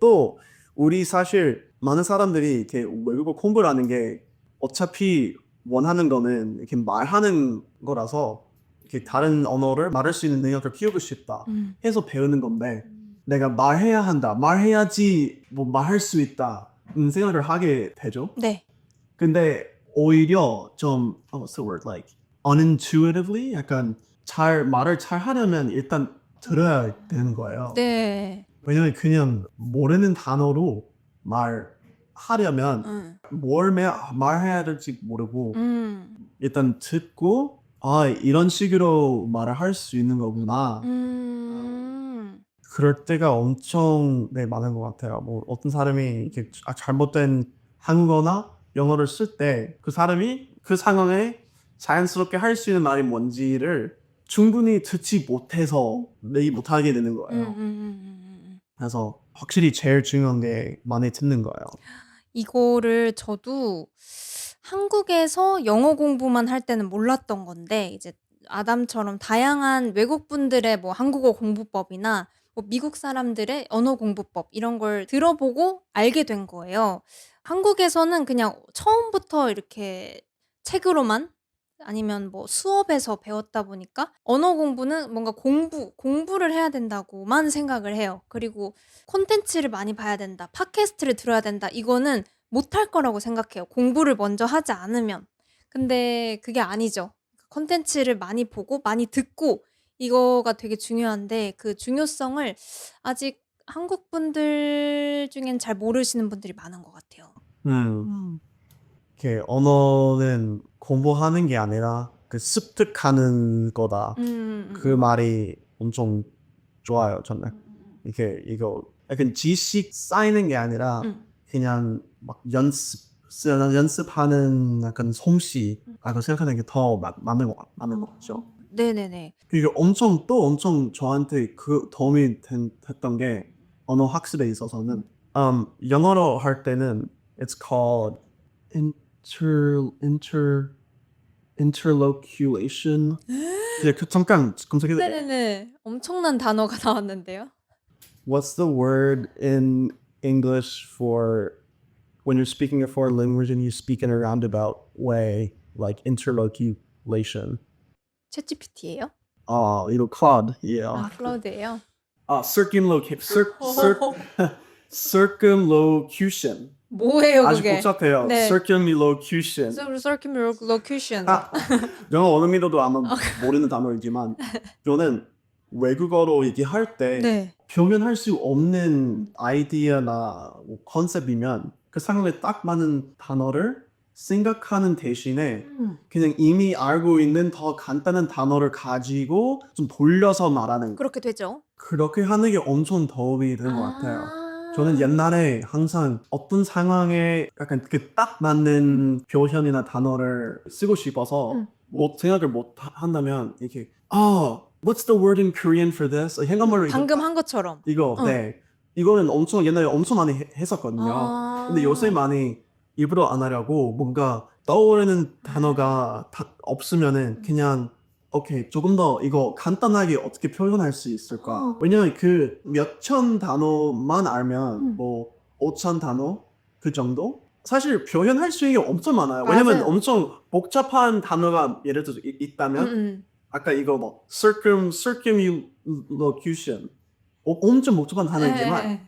Speaker 1: 또 우리 사실 많은 사람들이 이렇게 외국어 공부를 하는 게 어차피 원하는 거는 이렇게 말하는 거라서 이렇게 다른 언어를 말할 수 있는 능력을 키우고 싶다 해서 배우는 건데 내가 말해야 한다 말해야지 뭐 말할 수 있다 생각을 하게 되죠.
Speaker 2: 네.
Speaker 1: 근데 오히려 좀 what's the word like unintuitively 약간 말을 잘 하려면 일단 들어야 되는 거예요.
Speaker 2: 네.
Speaker 1: 왜냐면 그냥 모르는 단어로 말하려면
Speaker 2: 응.
Speaker 1: 말해야 될지 모르고
Speaker 2: 음.
Speaker 1: 일단 듣고 이런 식으로 말을 할 수 있는 거구나. 그럴 때가 엄청 많은 것 같아요. 뭐 어떤 사람이 이렇게 잘못된 한국어나 영어를 쓸 때 그 사람이 그 상황에 자연스럽게 할 수 있는 말이 뭔지를 충분히 듣지 못해서 얘기 못하게 되는 거예요. 그래서 확실히 제일 중요한 게 많이 듣는 거예요.
Speaker 2: 이거를 저도 한국에서 영어 공부만 할 때는 몰랐던 건데 이제 아담처럼 다양한 외국 분들의 뭐 한국어 공부법이나 뭐 미국 사람들의 언어 공부법 이런 걸 들어보고 알게 된 거예요. 한국에서는 그냥 처음부터 이렇게 책으로만 아니면 뭐 수업에서 배웠다 보니까 언어 공부는 뭔가 공부를 해야 된다고만 생각을 해요. 그리고 콘텐츠를 많이 봐야 된다. 팟캐스트를 들어야 된다. 이거는 못할 거라고 생각해요. 공부를 먼저 하지 않으면. 근데 그게 아니죠. 콘텐츠를 많이 보고 많이 듣고 이거가 되게 중요한데 그 중요성을 아직 한국 분들 중엔 잘 모르시는 분들이 많은 것 같아요.
Speaker 1: 이렇게 언어는 공부하는 게 아니라 그 습득하는 거다. 그 말이 엄청 좋아요, 저는. 이거 약간 지식 쌓이는 게 아니라 그냥 막 연습하는 약간 솜씨라고 생각하는 게 더 맞는 것 같죠.
Speaker 2: 네네네.
Speaker 1: 이게 엄청 저한테 그 도움이 됐던 게 언어 학습에 있어서는 영어로 할 때는 it's called interlocution. 이제 잠깐 검색해도
Speaker 2: 네네네. 엄청난 단어가 나왔는데요.
Speaker 1: What's the word in English for when you're speaking a foreign language and you speak in a roundabout way, like interlocution?
Speaker 2: 챗GPT예요?
Speaker 1: 이거 Claude, yeah.
Speaker 2: 클라우드예요?
Speaker 1: Circumlocution.
Speaker 2: 뭐예요,
Speaker 1: 아주
Speaker 2: 그게?
Speaker 1: 복잡해요.
Speaker 2: 네.
Speaker 1: Circumlocution.
Speaker 2: circumlocution.
Speaker 1: 영어 원어민도 아마 모르는 단어이지만 저는 외국어로 얘기할 때
Speaker 2: 네.
Speaker 1: 표현할 수 없는 아이디어나 뭐 컨셉이면 그 상황에 딱 맞는 단어를 생각하는 대신에 그냥 이미 알고 있는 더 간단한 단어를 가지고 좀 돌려서 말하는 거.
Speaker 2: 그렇게 되죠.
Speaker 1: 그렇게 하는 게 엄청 도움이 되는 것 같아요. 저는 옛날에 항상 어떤 상황에 약간 그 딱 맞는 표현이나 단어를 쓰고 싶어서 생각을 못 한다면 이렇게 what's the word in Korean for this? 한국말로
Speaker 2: 방금 한 것처럼.
Speaker 1: 네. 이거는 옛날에 엄청 많이 했었거든요. 근데 요새 많이 일부러 안 하려고 뭔가 떠오르는 단어가 없으면은 그냥 오케이 조금 더 이거 간단하게 어떻게 표현할 수 있을까? 왜냐면 그 몇천 단어만 알면 뭐 5천 단어 그 정도? 사실 표현할 수 있는 게 엄청 많아요. 왜냐면
Speaker 2: 맞아요.
Speaker 1: 엄청 복잡한 단어가 예를 들어서 있다면 아까 이거 뭐 circumlocution 엄청 복잡한 단어이지만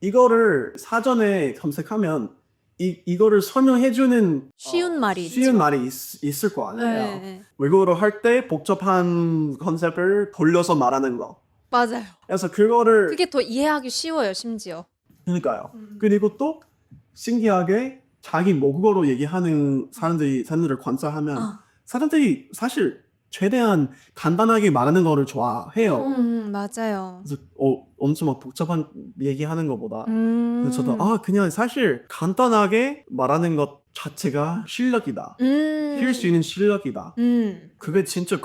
Speaker 1: 이거를 사전에 검색하면 이거를 설명해주는
Speaker 2: 쉬운 말이
Speaker 1: 쉬운
Speaker 2: 있죠.
Speaker 1: 말이 있을 거 아니에요.
Speaker 2: 네.
Speaker 1: 외국어로 할 때 복잡한 컨셉을 돌려서 말하는 거.
Speaker 2: 맞아요.
Speaker 1: 그래서 그거를
Speaker 2: 그게 더 이해하기 쉬워요, 심지어.
Speaker 1: 그러니까요. 그리고 또 신기하게 자기 모국어로 얘기하는 사람들을 관찰하면 사람들이 사실 최대한 간단하게 말하는 거를 좋아해요.
Speaker 2: 맞아요.
Speaker 1: 그래서 엄청 막 복잡한 얘기하는 것보다 근데 저도 그냥 사실 간단하게 말하는 것 자체가 실력이다. 할 수 있는 실력이다. 그게 진짜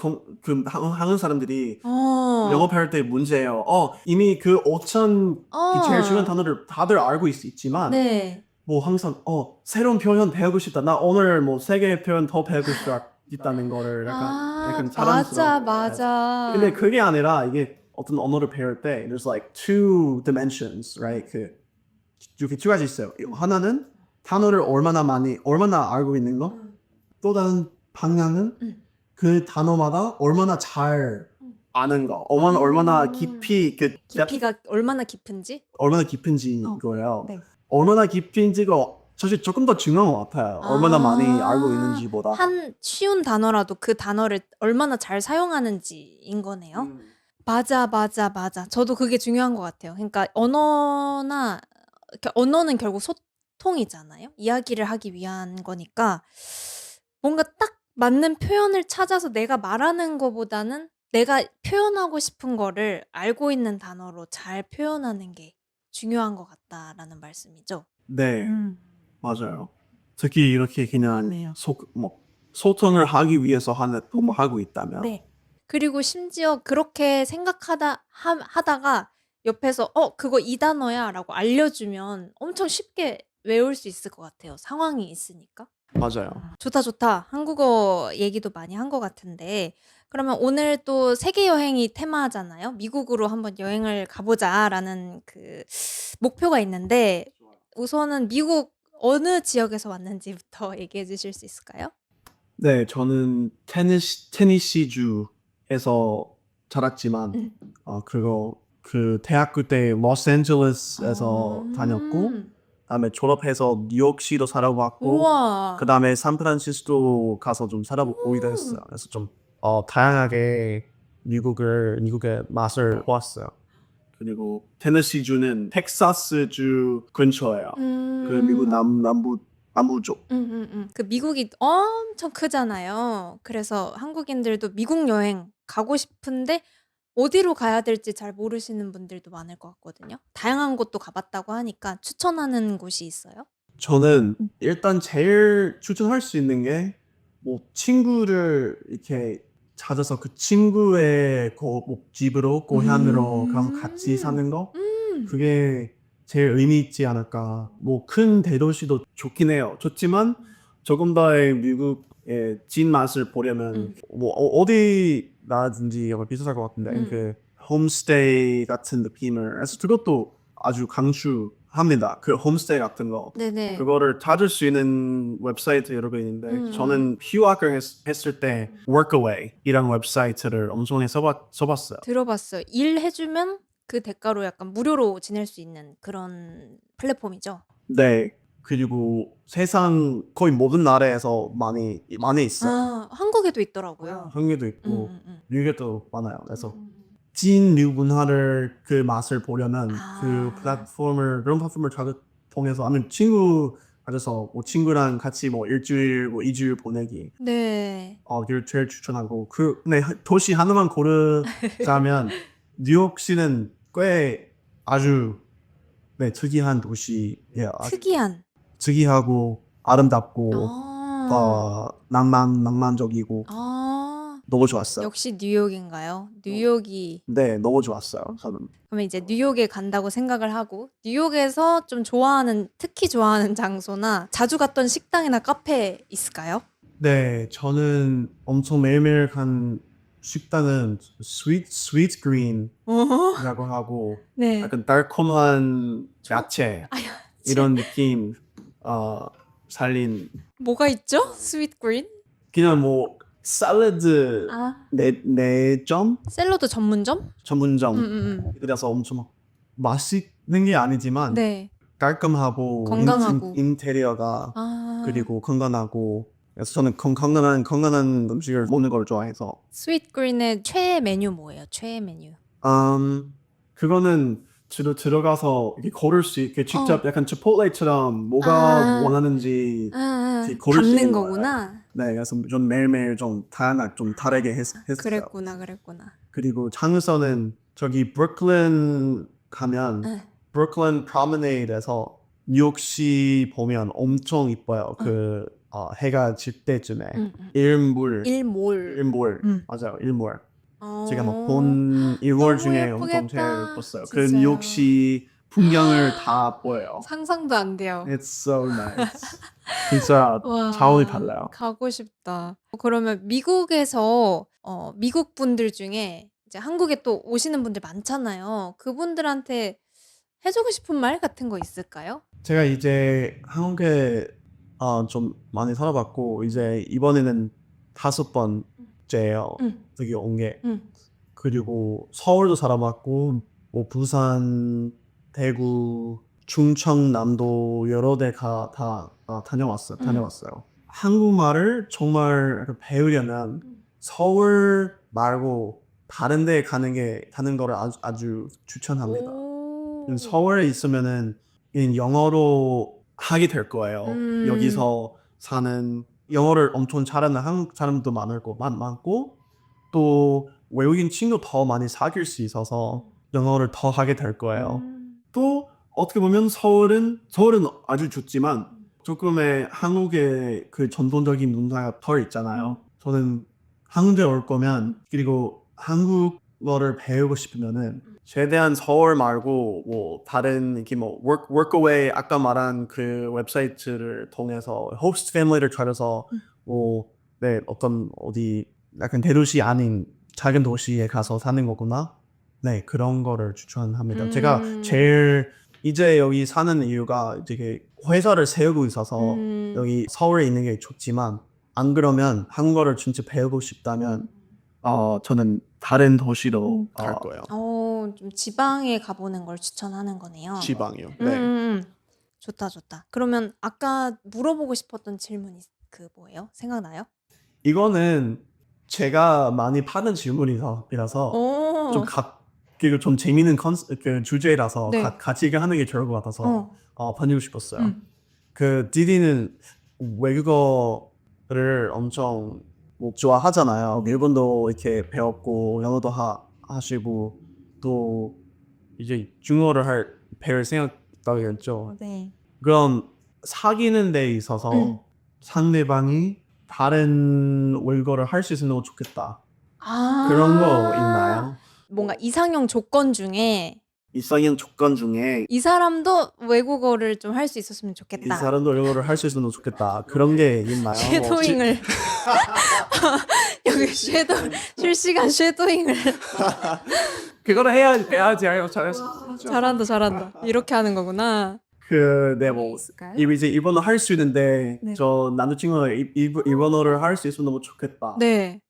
Speaker 1: 한국 사람들이 영업할 때 문제예요. 이미 그 5천 제일 중요한 단어를 다들 알고 있지만
Speaker 2: 네.
Speaker 1: 뭐 항상 새로운 표현 배우고 싶다. 나 오늘 뭐 세 개의 표현 더 배우고 싶다는 거를 약간 자랑스러워.
Speaker 2: 맞아.
Speaker 1: 근데 그게 아니라 이게 어떤 언어를 배울 때 there's like two dimensions, right? 이렇게 두 가지 있어요. 하나는 단어를 얼마나 알고 있는 거. 또 다른 방향은 그 단어마다 얼마나 잘 아는 거. 얼마나 깊이
Speaker 2: 깊이가 얼마나 깊은지?
Speaker 1: 얼마나 깊은지 거예요.
Speaker 2: 네.
Speaker 1: 얼마나 깊은지가 사실 조금 더 중요한 것 같아요. 얼마나 많이 알고 있는지보다.
Speaker 2: 한 쉬운 단어라도 그 단어를 얼마나 잘 사용하는지인 거네요. 맞아. 저도 그게 중요한 것 같아요. 그러니까 언어는 결국 소통이잖아요. 이야기를 하기 위한 거니까 뭔가 딱 맞는 표현을 찾아서 내가 말하는 거보다는 내가 표현하고 싶은 거를 알고 있는 단어로 잘 표현하는 게 중요한 것 같다라는 말씀이죠.
Speaker 1: 네, 맞아요. 특히 이렇게 그냥 소통을 하기 위해서 하고 있다면.
Speaker 2: 네. 그리고 심지어 그렇게 하다가 옆에서 그거 이 단어야라고 알려주면 엄청 쉽게 외울 수 있을 것 같아요. 상황이 있으니까.
Speaker 1: 맞아요.
Speaker 2: 좋다. 한국어 얘기도 많이 한 것 같은데 그러면 오늘 또 세계 여행이 테마잖아요. 미국으로 한번 여행을 가보자라는 그 목표가 있는데 우선은 미국 어느 지역에서 왔는지부터 얘기해 주실 수 있을까요?
Speaker 1: 네, 저는 테니시주에서 자랐지만 그 대학교 때 로스앤젤레스에서 다녔고 그다음에 졸업해서 뉴욕시도 살아봤고
Speaker 2: 우와.
Speaker 1: 그다음에 샌프란시스코 가서 좀 살아보기도 했어요. 그래서 좀 다양하게 미국의 맛을 보았어요. 그리고 테네시주는 텍사스주 근처예요. 그 미국 남부쪽.
Speaker 2: 그 미국이 엄청 크잖아요. 그래서 한국인들도 미국 여행 가고 싶은데 어디로 가야 될지 잘 모르시는 분들도 많을 것 같거든요. 다양한 곳도 가봤다고 하니까 추천하는 곳이 있어요?
Speaker 1: 저는 일단 제일 추천할 수 있는 게 뭐 친구를 이렇게 찾아서 그 친구의 집으로 고향으로 가서 같이 사는 거 그게 제일 의미 있지 않을까. 뭐 큰 대도시도 좋긴 해요. 좋지만 조금 더의 미국의 진 맛을 보려면 뭐 어디라든지 약간 비슷할 것 같은데 그 홈스테이 같은 느낌을 해서 그것도 아주 강추합니다. 그 홈스테이 같은 거.
Speaker 2: 네네.
Speaker 1: 그거를 찾을 수 있는 웹사이트 여러 개 있는데 저는 휴학을 했을 때 Workaway이라는 웹사이트를 엄청 써봤어요.
Speaker 2: 들어봤어요. 일 해주면 그 대가로 약간 무료로 지낼 수 있는 그런 플랫폼이죠.
Speaker 1: 네. 그리고 세상 거의 모든 나라에서 많이 있어요.
Speaker 2: 한국에도 있더라고요.
Speaker 1: 한국에도 있고 미국에도 많아요. 그래서
Speaker 2: 음.
Speaker 1: 찐 미국 문화를 그 맛을 보려면 그런 플랫폼을 통해서 아니면 친구 가져서 뭐 친구랑 같이 뭐 일주일 뭐 2주일 보내기
Speaker 2: 네.
Speaker 1: 이걸 제일 추천하고 근데 도시 하나만 고르자면 뉴욕시는 꽤 아주 특이한 도시예요. 아주 특이하고 아름답고 낭만적이고 너무 좋았어요.
Speaker 2: 역시 뉴욕인가요? 뉴욕이
Speaker 1: 네, 너무 좋았어요. 저는.
Speaker 2: 그러면 이제 뉴욕에 간다고 생각을 하고 뉴욕에서 좀 특히 좋아하는 장소나 자주 갔던 식당이나 카페 있을까요?
Speaker 1: 네, 저는 엄청 매일매일 간 식당은 스위트 그린이라고 하고
Speaker 2: 네.
Speaker 1: 약간 달콤한 야채 이런 느낌 살린
Speaker 2: 뭐가 있죠? 스윗 그린?
Speaker 1: 그냥 뭐 샐러드 네점
Speaker 2: 샐러드 전문점?
Speaker 1: 전문점 그래서 엄청 맛있는 게 아니지만
Speaker 2: 네.
Speaker 1: 깔끔하고
Speaker 2: 건강하고.
Speaker 1: 인테리어가 그리고 건강하고 그래서 저는 건강한 음식을 먹는 걸 좋아해서
Speaker 2: 스윗 그린의 최애 메뉴 뭐예요? 최애 메뉴.
Speaker 1: 그거는 들어가서 이렇게 고를 수 있게 직접 약간 치폴레처럼 뭐가 원하는지 이렇게 고를 수
Speaker 2: 담는
Speaker 1: 있는 거예요.
Speaker 2: 거구나.
Speaker 1: 네, 그래서 좀 매일매일 좀 다양하게 좀 다르게 했어요.
Speaker 2: 그랬구나.
Speaker 1: 그리고 장소는 저기 브루클린 가면
Speaker 2: 응.
Speaker 1: 브루클린 프로메네이드에서 뉴욕시 보면 엄청 이뻐요. 그 해가 질 때쯤에
Speaker 2: 응.
Speaker 1: 일몰
Speaker 2: 일몰.
Speaker 1: 맞아요. 일몰.
Speaker 2: 어.
Speaker 1: 제가 막 본 일몰
Speaker 2: 너무
Speaker 1: 중에 엄청 제일
Speaker 2: 예쁘겠다.
Speaker 1: 예뻤어요. 그
Speaker 2: 진짜요.
Speaker 1: 뉴욕시 풍경을 다 보여요.
Speaker 2: 상상도 안 돼요.
Speaker 1: It's so nice. 진짜
Speaker 2: 와,
Speaker 1: 차원이 달라요.
Speaker 2: 가고 싶다. 그러면 미국에서 미국 분들 중에 이제 한국에 또 오시는 분들 많잖아요. 그분들한테 해주고 싶은 말 같은 거 있을까요?
Speaker 1: 제가 이제 한국에 좀 많이 살아봤고 이제 이번에는 5번째예요.
Speaker 2: 응.
Speaker 1: 여기 온 게.
Speaker 2: 응.
Speaker 1: 그리고 서울도 살아봤고 뭐 부산, 대구, 충청남도 여러 데 다 다녀왔어요. 한국말을 정말 약간 배우려면 서울 말고 다른 데 가는 거를 아주 추천합니다.
Speaker 2: 오.
Speaker 1: 서울에 있으면은 그냥 영어로 하게 될 거예요. 여기서 사는 영어를 엄청 잘하는 한국 사람도 많고 또 외국인 친구 더 많이 사귈 수 있어서 영어를 더 하게 될 거예요. 또 어떻게 보면 서울은 아주 좋지만 조금의 한국의 그 전통적인 문화가 덜 있잖아요. 저는 한국에 올 거면 그리고 한국어를 배우고 싶으면은 최대한 서울 말고 뭐 다른 이렇게 뭐 workaway 아까 말한 그 웹사이트를 통해서 호스트 패밀리를 찾아서 뭐 네 어떤 어디 약간 대도시 아닌 작은 도시에 가서 사는 거구나. 네 그런 거를 추천합니다. 제가 제일 이제 여기 사는 이유가 이제 회사를 세우고 있어서 여기 서울에 있는 게 좋지만 안 그러면 한국어를 진짜 배우고 싶다면 저는 다른 도시로 갈 거예요.
Speaker 2: 좀 지방에 가보는 걸 추천하는 거네요.
Speaker 1: 지방이요. 네.
Speaker 2: 좋다. 그러면 아까 물어보고 싶었던 질문이 그 뭐예요? 생각나요?
Speaker 1: 이거는 제가 많이 파는 질문이라서
Speaker 2: 오.
Speaker 1: 그리고 좀 재밌는 그 주제라서
Speaker 2: 네.
Speaker 1: 같이 하는 게 좋을 것 같아서 받고 싶었어요. 그 디디는 외국어를 엄청 뭐 좋아하잖아요. 일본도 이렇게 배웠고 영어도 하시고 또 이제 중국어를 배울 생각이었죠.
Speaker 2: 네.
Speaker 1: 그럼 사귀는 데 있어서 상대방이 다른 외국어를 할 수 있으면 좋겠다. 그런 거 있나요?
Speaker 2: 뭔가 이상형 조건 중에
Speaker 1: 이상형 조건 중에
Speaker 2: 이 사람도 외국어를 좀 할 수 있었으면
Speaker 1: 이
Speaker 2: 좋겠다.
Speaker 1: 사람도 외국어를 할 수 있으면 좋겠다. 그런 게 있나요?
Speaker 2: 쉐도잉을 여기 실시간 쉐도잉을
Speaker 4: 그거를 해야지. 잘했어.
Speaker 2: 잘한다. 이렇게 하는 거구나.
Speaker 1: 뭐
Speaker 2: 있을까요?
Speaker 1: 이제 일본어 할 수 있는데
Speaker 2: 네.
Speaker 1: 저 남자친구가 일본어를 할 수 있으면 너무 좋겠다.
Speaker 2: 네.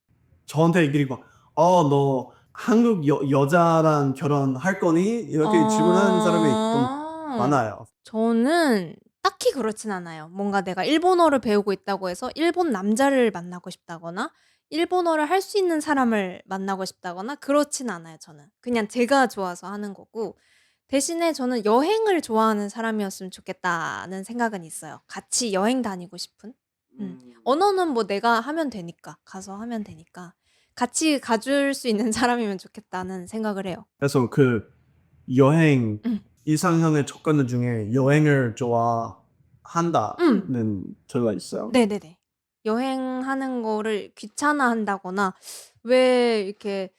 Speaker 1: 저한테 그리고 너 한국 여자랑 결혼할 거니? 이렇게 질문하는 사람이 좀 많아요.
Speaker 2: 저는 딱히 그렇진 않아요. 뭔가 내가 일본어를 배우고 있다고 해서 일본 남자를 만나고 싶다거나 일본어를 할 수 있는 사람을 만나고 싶다거나 그렇진 않아요, 저는. 그냥 제가 좋아서 하는 거고 대신에 저는 여행을 좋아하는 사람이었으면 좋겠다는 생각은 있어요. 같이 여행 다니고 싶은? 언어는 뭐 내가 하면 되니까, 가서 하면 되니까 같이 가줄 수 있는 사람이면 좋겠다는 생각을 해요.
Speaker 1: 그래서 그 여행 이상형의 조건 중에 여행을 좋아한다는 저가 있어요.
Speaker 2: 네네네. 여행하는 거를 귀찮아한다거나 왜 이렇게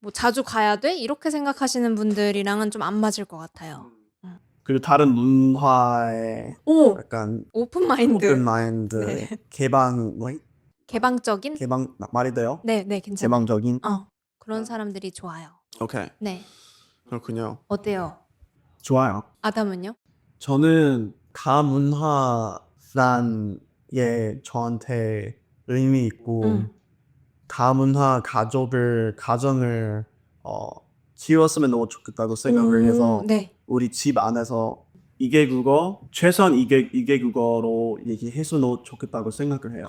Speaker 2: 뭐 자주 가야 돼? 이렇게 생각하시는 분들이랑은 좀 안 맞을 것 같아요.
Speaker 1: 그리고 다른 문화에
Speaker 2: 오!
Speaker 1: 약간
Speaker 2: 오픈 마인드.
Speaker 1: 오픈 마인드,
Speaker 2: 네.
Speaker 1: 개방 말이 돼요?
Speaker 2: 네, 괜찮아요.
Speaker 1: 개방적인.
Speaker 2: 그런 사람들이 좋아요.
Speaker 1: 오케이.
Speaker 2: 네.
Speaker 1: 그렇군요.
Speaker 2: 어때요?
Speaker 1: 좋아요.
Speaker 2: 아담은요?
Speaker 1: 저는 다문화란 게 저한테 의미 있고 다문화 가정을 키웠으면 너무 좋겠다고 생각을 해서
Speaker 2: 네.
Speaker 1: 우리 집 안에서 2개국어 최소한 2개국어로 얘기해서 너무 좋겠다고 생각을 해요.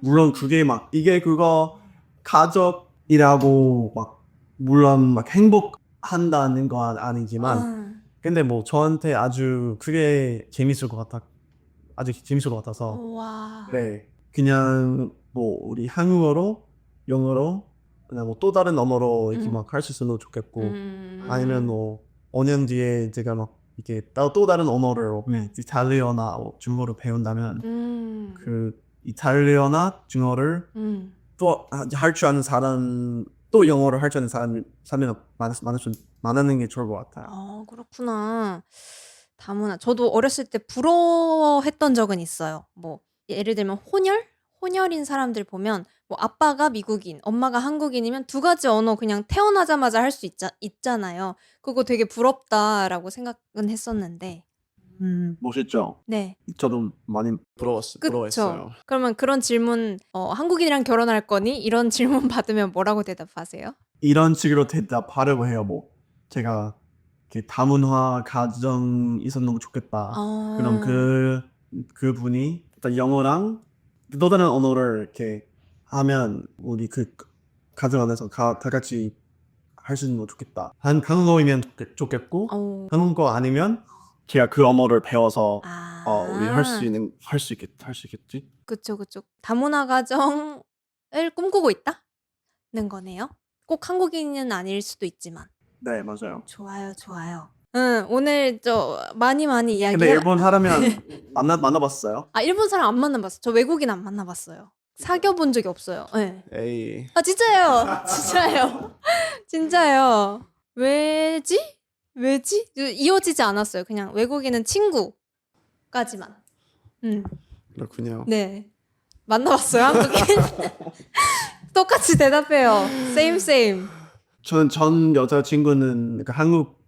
Speaker 1: 물론 그게 막 2개국어 가족이라고 막 물론 막 행복한다는 건 아니지만 근데 뭐 저한테 아주 그게 재밌을 것 같아. 아주 재밌을 것 같아서.
Speaker 2: 와.
Speaker 1: 네. 그냥 뭐 우리 한국어로, 영어로, 그냥 뭐 또 다른 언어로 이렇게 막 할 수 있으면 좋겠고, 아니면 뭐 5년 뒤에 제가 막 이렇게 또 다른 언어를 뭐 이탈리아나 뭐 중국어를 배운다면 그 이탈리아나 중국어를 또 할 줄 아는 사람, 또 영어를 할 줄 아는 사람이 많은 게 좋을 것 같아요.
Speaker 2: 아, 그렇구나. 다문화. 저도 어렸을 때 부러워했던 적은 있어요. 뭐 예를 들면 혼혈인 사람들 보면 뭐 아빠가 미국인, 엄마가 한국인이면 두 가지 언어 그냥 태어나자마자 할 수 있잖아요. 그거 되게 부럽다라고 생각은 했었는데.
Speaker 1: 멋있죠?
Speaker 2: 네.
Speaker 1: 저도 많이
Speaker 2: 그쵸.
Speaker 1: 부러웠어요.
Speaker 2: 그러면 그런 질문, 한국인이랑 결혼할 거니? 이런 질문 받으면 뭐라고 대답하세요?
Speaker 1: 이런 식으로 대답하려고 해요. 뭐 제가 이렇게 다문화 가정 있었는 거 좋겠다. 그럼 그분이 일단 영어랑 또 다른 언어를 이렇게 하면 우리 그 가정 안에서 다 같이 할 수 있는 거 좋겠다. 한국어이면 좋겠고 한국어 아니면 제가 그 언어를 배워서 우리 할 수 있겠지?
Speaker 2: 그쵸. 다문화 가정을 꿈꾸고 있다는 거네요. 꼭 한국인은 아닐 수도 있지만.
Speaker 1: 네, 맞아요.
Speaker 2: 좋아요. 응, 오늘 많이 이야기.
Speaker 1: 근데 일본 사람이랑 만나봤어요?
Speaker 2: 일본 사람 안 만나봤어요. 저 외국인 안 만나봤어요. 사귀어본 적이 없어요. 네.
Speaker 1: 에이.
Speaker 2: 진짜요. 진짜요. 왜지? 이어지지 않았어요. 그냥 외국인은 친구까지만.
Speaker 1: 그렇군요.
Speaker 2: 네. 만나봤어요, 한국인? 똑같이 대답해요. same.
Speaker 1: 저는 전 여자친구는 한국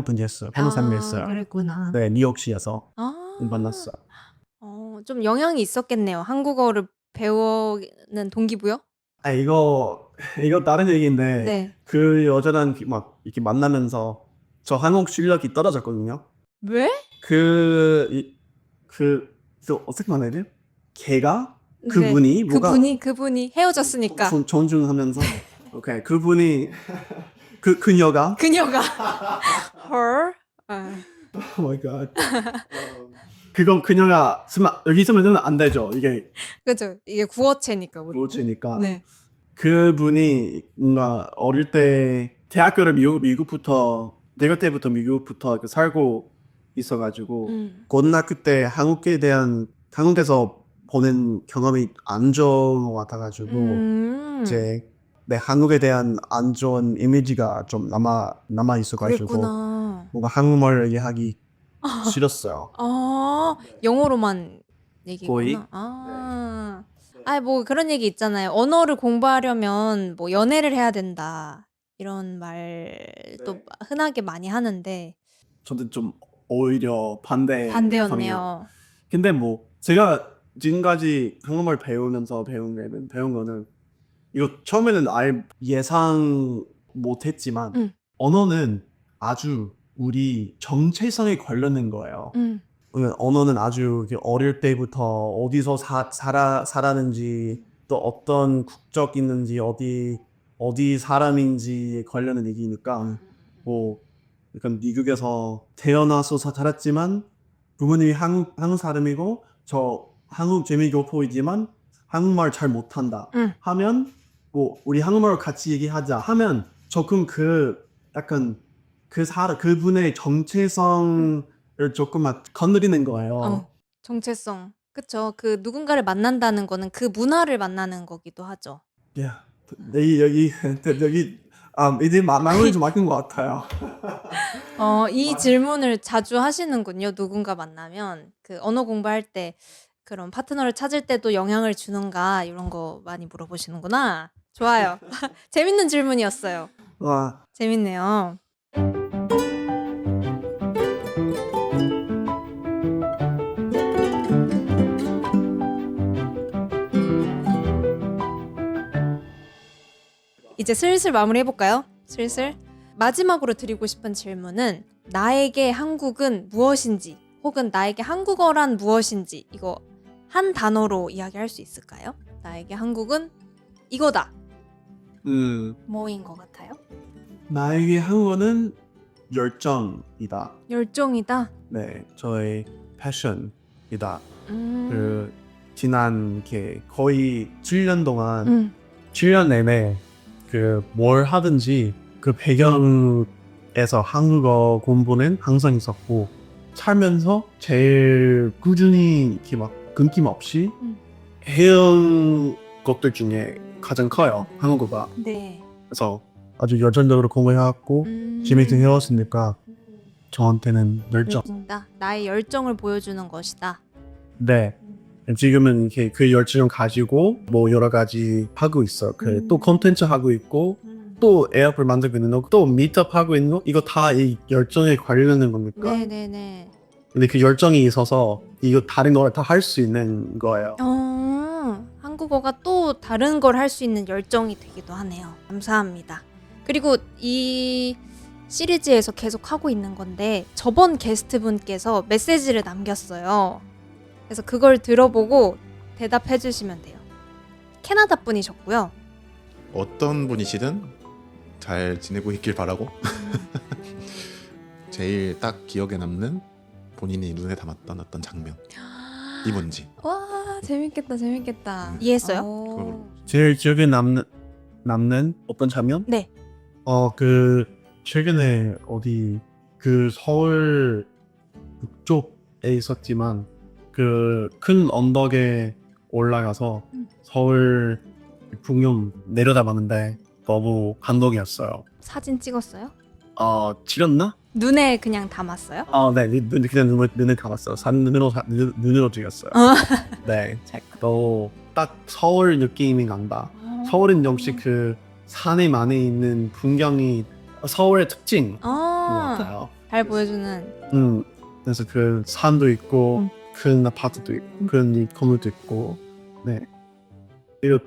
Speaker 1: 분이었어요. 한국 사람이었어요.
Speaker 3: 그랬구나.
Speaker 1: 네, 뉴욕시에서 만났어요.
Speaker 2: 좀 영향이 있었겠네요. 한국어를 배우는 동기부여?
Speaker 1: 이거 다른 얘기인데
Speaker 2: 네.
Speaker 1: 그 여자랑 막 이렇게 만나면서 저 한국 실력이 떨어졌거든요.
Speaker 2: 왜?
Speaker 1: 어떻게 말해야 돼요? 걔가 그분이
Speaker 2: 네.
Speaker 1: 뭐가
Speaker 2: 그분이 헤어졌으니까.
Speaker 1: 존중하면서 오케이 그분이 그녀가
Speaker 2: her.
Speaker 1: Oh my god. 그건 그녀가 여기 있으면 안 되죠. 이게
Speaker 2: 그죠. 이게 구어체니까 우리.
Speaker 1: 로체니까.
Speaker 2: 네.
Speaker 1: 그분이 뭔가 어릴 때 대학교를 미국부터 이렇게 살고 있어가지고 고등학교 때 한국에서 보낸 경험이 안 좋은 것 같아가지고 이제 내 한국에 대한 안 좋은 이미지가 좀 남아 있어가지고
Speaker 2: 그랬구나.
Speaker 1: 뭔가 한국말 얘기하기 싫었어요.
Speaker 2: 영어로만
Speaker 1: 거의?
Speaker 2: 얘기구나. 뭐 그런 얘기 있잖아요. 언어를 공부하려면 뭐 연애를 해야 된다. 이런 말도 흔하게 많이 하는데
Speaker 1: 저도 좀 오히려 반대였네요.
Speaker 2: 반대였네요.
Speaker 1: 근데 뭐 제가 지금까지 한국말 배우면서 배운 거는 이거 처음에는 아예 예상 못했지만 언어는 아주 우리 정체성에 관련된 거예요. 언어는 아주 이렇게 어릴 때부터 어디서 살았는지 또 어떤 국적 있는지 어디 사람인지 관련된 얘기니까 뭐 약간 미국에서 태어나서 자랐지만 부모님이 한국 사람이고 저 한국 재미교포이지만 한국말 잘 못한다 하면 뭐 우리 한국말로 같이 얘기하자 하면 조금 약간 그분의 정체성을 조금만 건드리는 거예요.
Speaker 2: 정체성. 그쵸. 그 누군가를 만난다는 거는 그 문화를 만나는 거기도 하죠.
Speaker 1: 여기 이제 마무리 좀 막힌 것 같아요.
Speaker 2: 이 질문을 자주 하시는군요. 누군가 만나면 그 언어 공부할 때 그런 파트너를 찾을 때도 영향을 주는가 이런 거 많이 물어보시는구나. 좋아요. 재밌는 질문이었어요.
Speaker 1: 와,
Speaker 2: 재밌네요. 이제 슬슬 마무리해볼까요? 슬슬. 마지막으로 드리고 싶은 질문은 나에게 한국은 무엇인지 혹은 나에게 한국어란 무엇인지 이거 한 단어로 이야기할 수 있을까요? 나에게 한국은 이거다. 뭐인 것 같아요?
Speaker 1: 나에게 한국어는 열정이다.
Speaker 2: 열정이다.
Speaker 1: 네, 저의 패션이다.
Speaker 2: 음.
Speaker 1: 그 지난 게 거의 7년 동안
Speaker 2: 음.
Speaker 1: 7년 내내 그 뭘 하든지 그 배경에서 한국어 공부는 항상 있었고 살면서 제일 꾸준히 이렇게 막 끊김없이 해온 것들 중에 가장 커요, 한국어가.
Speaker 2: 네.
Speaker 1: 그래서 아주 열정적으로 공부해왔고 재밌게 해왔으니까 저한테는 열정.
Speaker 2: 열정이다. 나의 열정을 보여주는 것이다.
Speaker 1: 네. 지금은 이렇게 그 열정을 가지고 뭐 여러 가지 하고 있어. 그 또 콘텐츠 하고 있고 또 에어플 만들고 있는 거, 또 미트업 하고 있는 거, 이거 다 이 열정에 관련된 겁니까?
Speaker 2: 네네네.
Speaker 1: 근데 그 열정이 있어서 이거 다른 걸 다 할 수 있는 거예요.
Speaker 2: 한국어가 또 다른 걸 할 수 있는 열정이 되기도 하네요. 감사합니다. 그리고 이 시리즈에서 계속 하고 있는 건데 저번 게스트분께서 메시지를 남겼어요. 그래서 그걸 들어보고 대답해 주시면 돼요. 캐나다 분이셨고요.
Speaker 5: 어떤 분이시든 잘 지내고 있길 바라고 제일 딱 기억에 남는 본인이 눈에 담았던 어떤 장면 이 뭔지
Speaker 2: 와 재밌겠다 재밌겠다. 이해했어요?
Speaker 5: 그걸로.
Speaker 1: 제일 기억에 남는 어떤 장면?
Speaker 2: 네.
Speaker 1: 그 최근에 어디 그 서울 북쪽에 있었지만 그 큰 언덕에 올라가서 서울 풍경 내려다봤는데 너무 감동이었어요.
Speaker 2: 사진 찍었어요?
Speaker 1: 찍었나?
Speaker 2: 눈에 그냥 담았어요?
Speaker 1: 네, 그냥 눈을 감았어요. 눈으로 찍었어요. 네, 또 딱 서울 느낌이 난다. 서울은 역시 그 산에 많이 있는 풍경이 서울의 특징인 것 같아요.
Speaker 2: 잘 보여주는.
Speaker 1: 그래서 그 산도 있고 큰 아파트도 있고 큰 건물도 있고, 네. 이거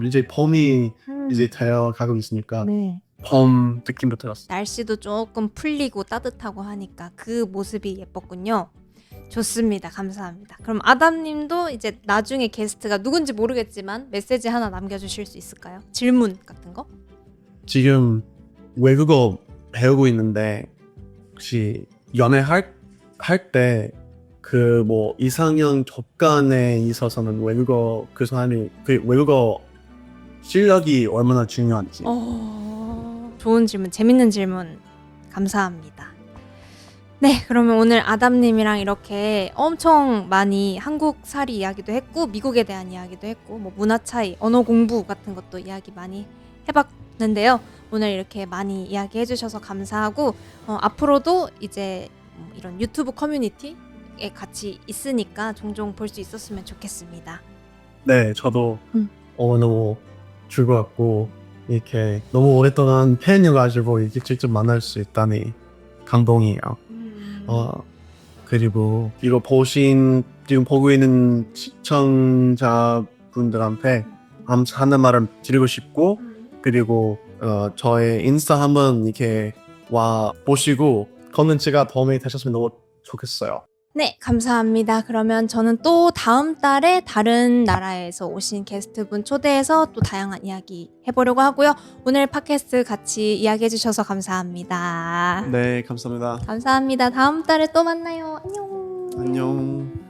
Speaker 1: 이제 봄이 이제 되어 가고 있으니까
Speaker 2: 네.
Speaker 1: 봄 느낌도 들었어요.
Speaker 2: 날씨도 조금 풀리고 따뜻하고 하니까 그 모습이 예뻤군요. 좋습니다. 감사합니다. 그럼 아담님도 이제 나중에 게스트가 누군지 모르겠지만 메시지 하나 남겨주실 수 있을까요? 질문 같은 거?
Speaker 1: 지금 외국어 배우고 있는데 혹시 연애할 때 그 뭐 이상형 조건에 있어서는 외국어 그 사람이 그 외국어 실력이 얼마나 중요한지.
Speaker 2: 좋은 질문, 재밌는 질문 감사합니다. 네, 그러면 오늘 아담님이랑 이렇게 엄청 많이 한국살이 이야기도 했고 미국에 대한 이야기도 했고 뭐 문화 차이, 언어 공부 같은 것도 이야기 많이 해봤는데요. 오늘 이렇게 많이 이야기해 주셔서 감사하고 앞으로도 이제 이런 유튜브 커뮤니티에 같이 있으니까 종종 볼 수 있었으면 좋겠습니다.
Speaker 1: 네, 저도 너무 즐거웠고 이렇게 너무 오랫동안 팬이어가지고 이렇게 직접 만날 수 있다니 감동이에요. 그리고 이거 지금 보고 있는 시청자분들한테 하는 말을 드리고 싶고, 그리고 저의 인스타 한번 이렇게 와 보시고 컨텐츠가 도움이 되셨으면 너무 좋겠어요.
Speaker 2: 네, 감사합니다. 그러면 저는 또 다음 달에 다른 나라에서 오신 게스트분 초대해서 또 다양한 이야기 해보려고 하고요. 오늘 팟캐스트 같이 이야기해 주셔서 감사합니다.
Speaker 1: 네, 감사합니다.
Speaker 2: 감사합니다. 다음 달에 또 만나요. 안녕.
Speaker 1: 안녕.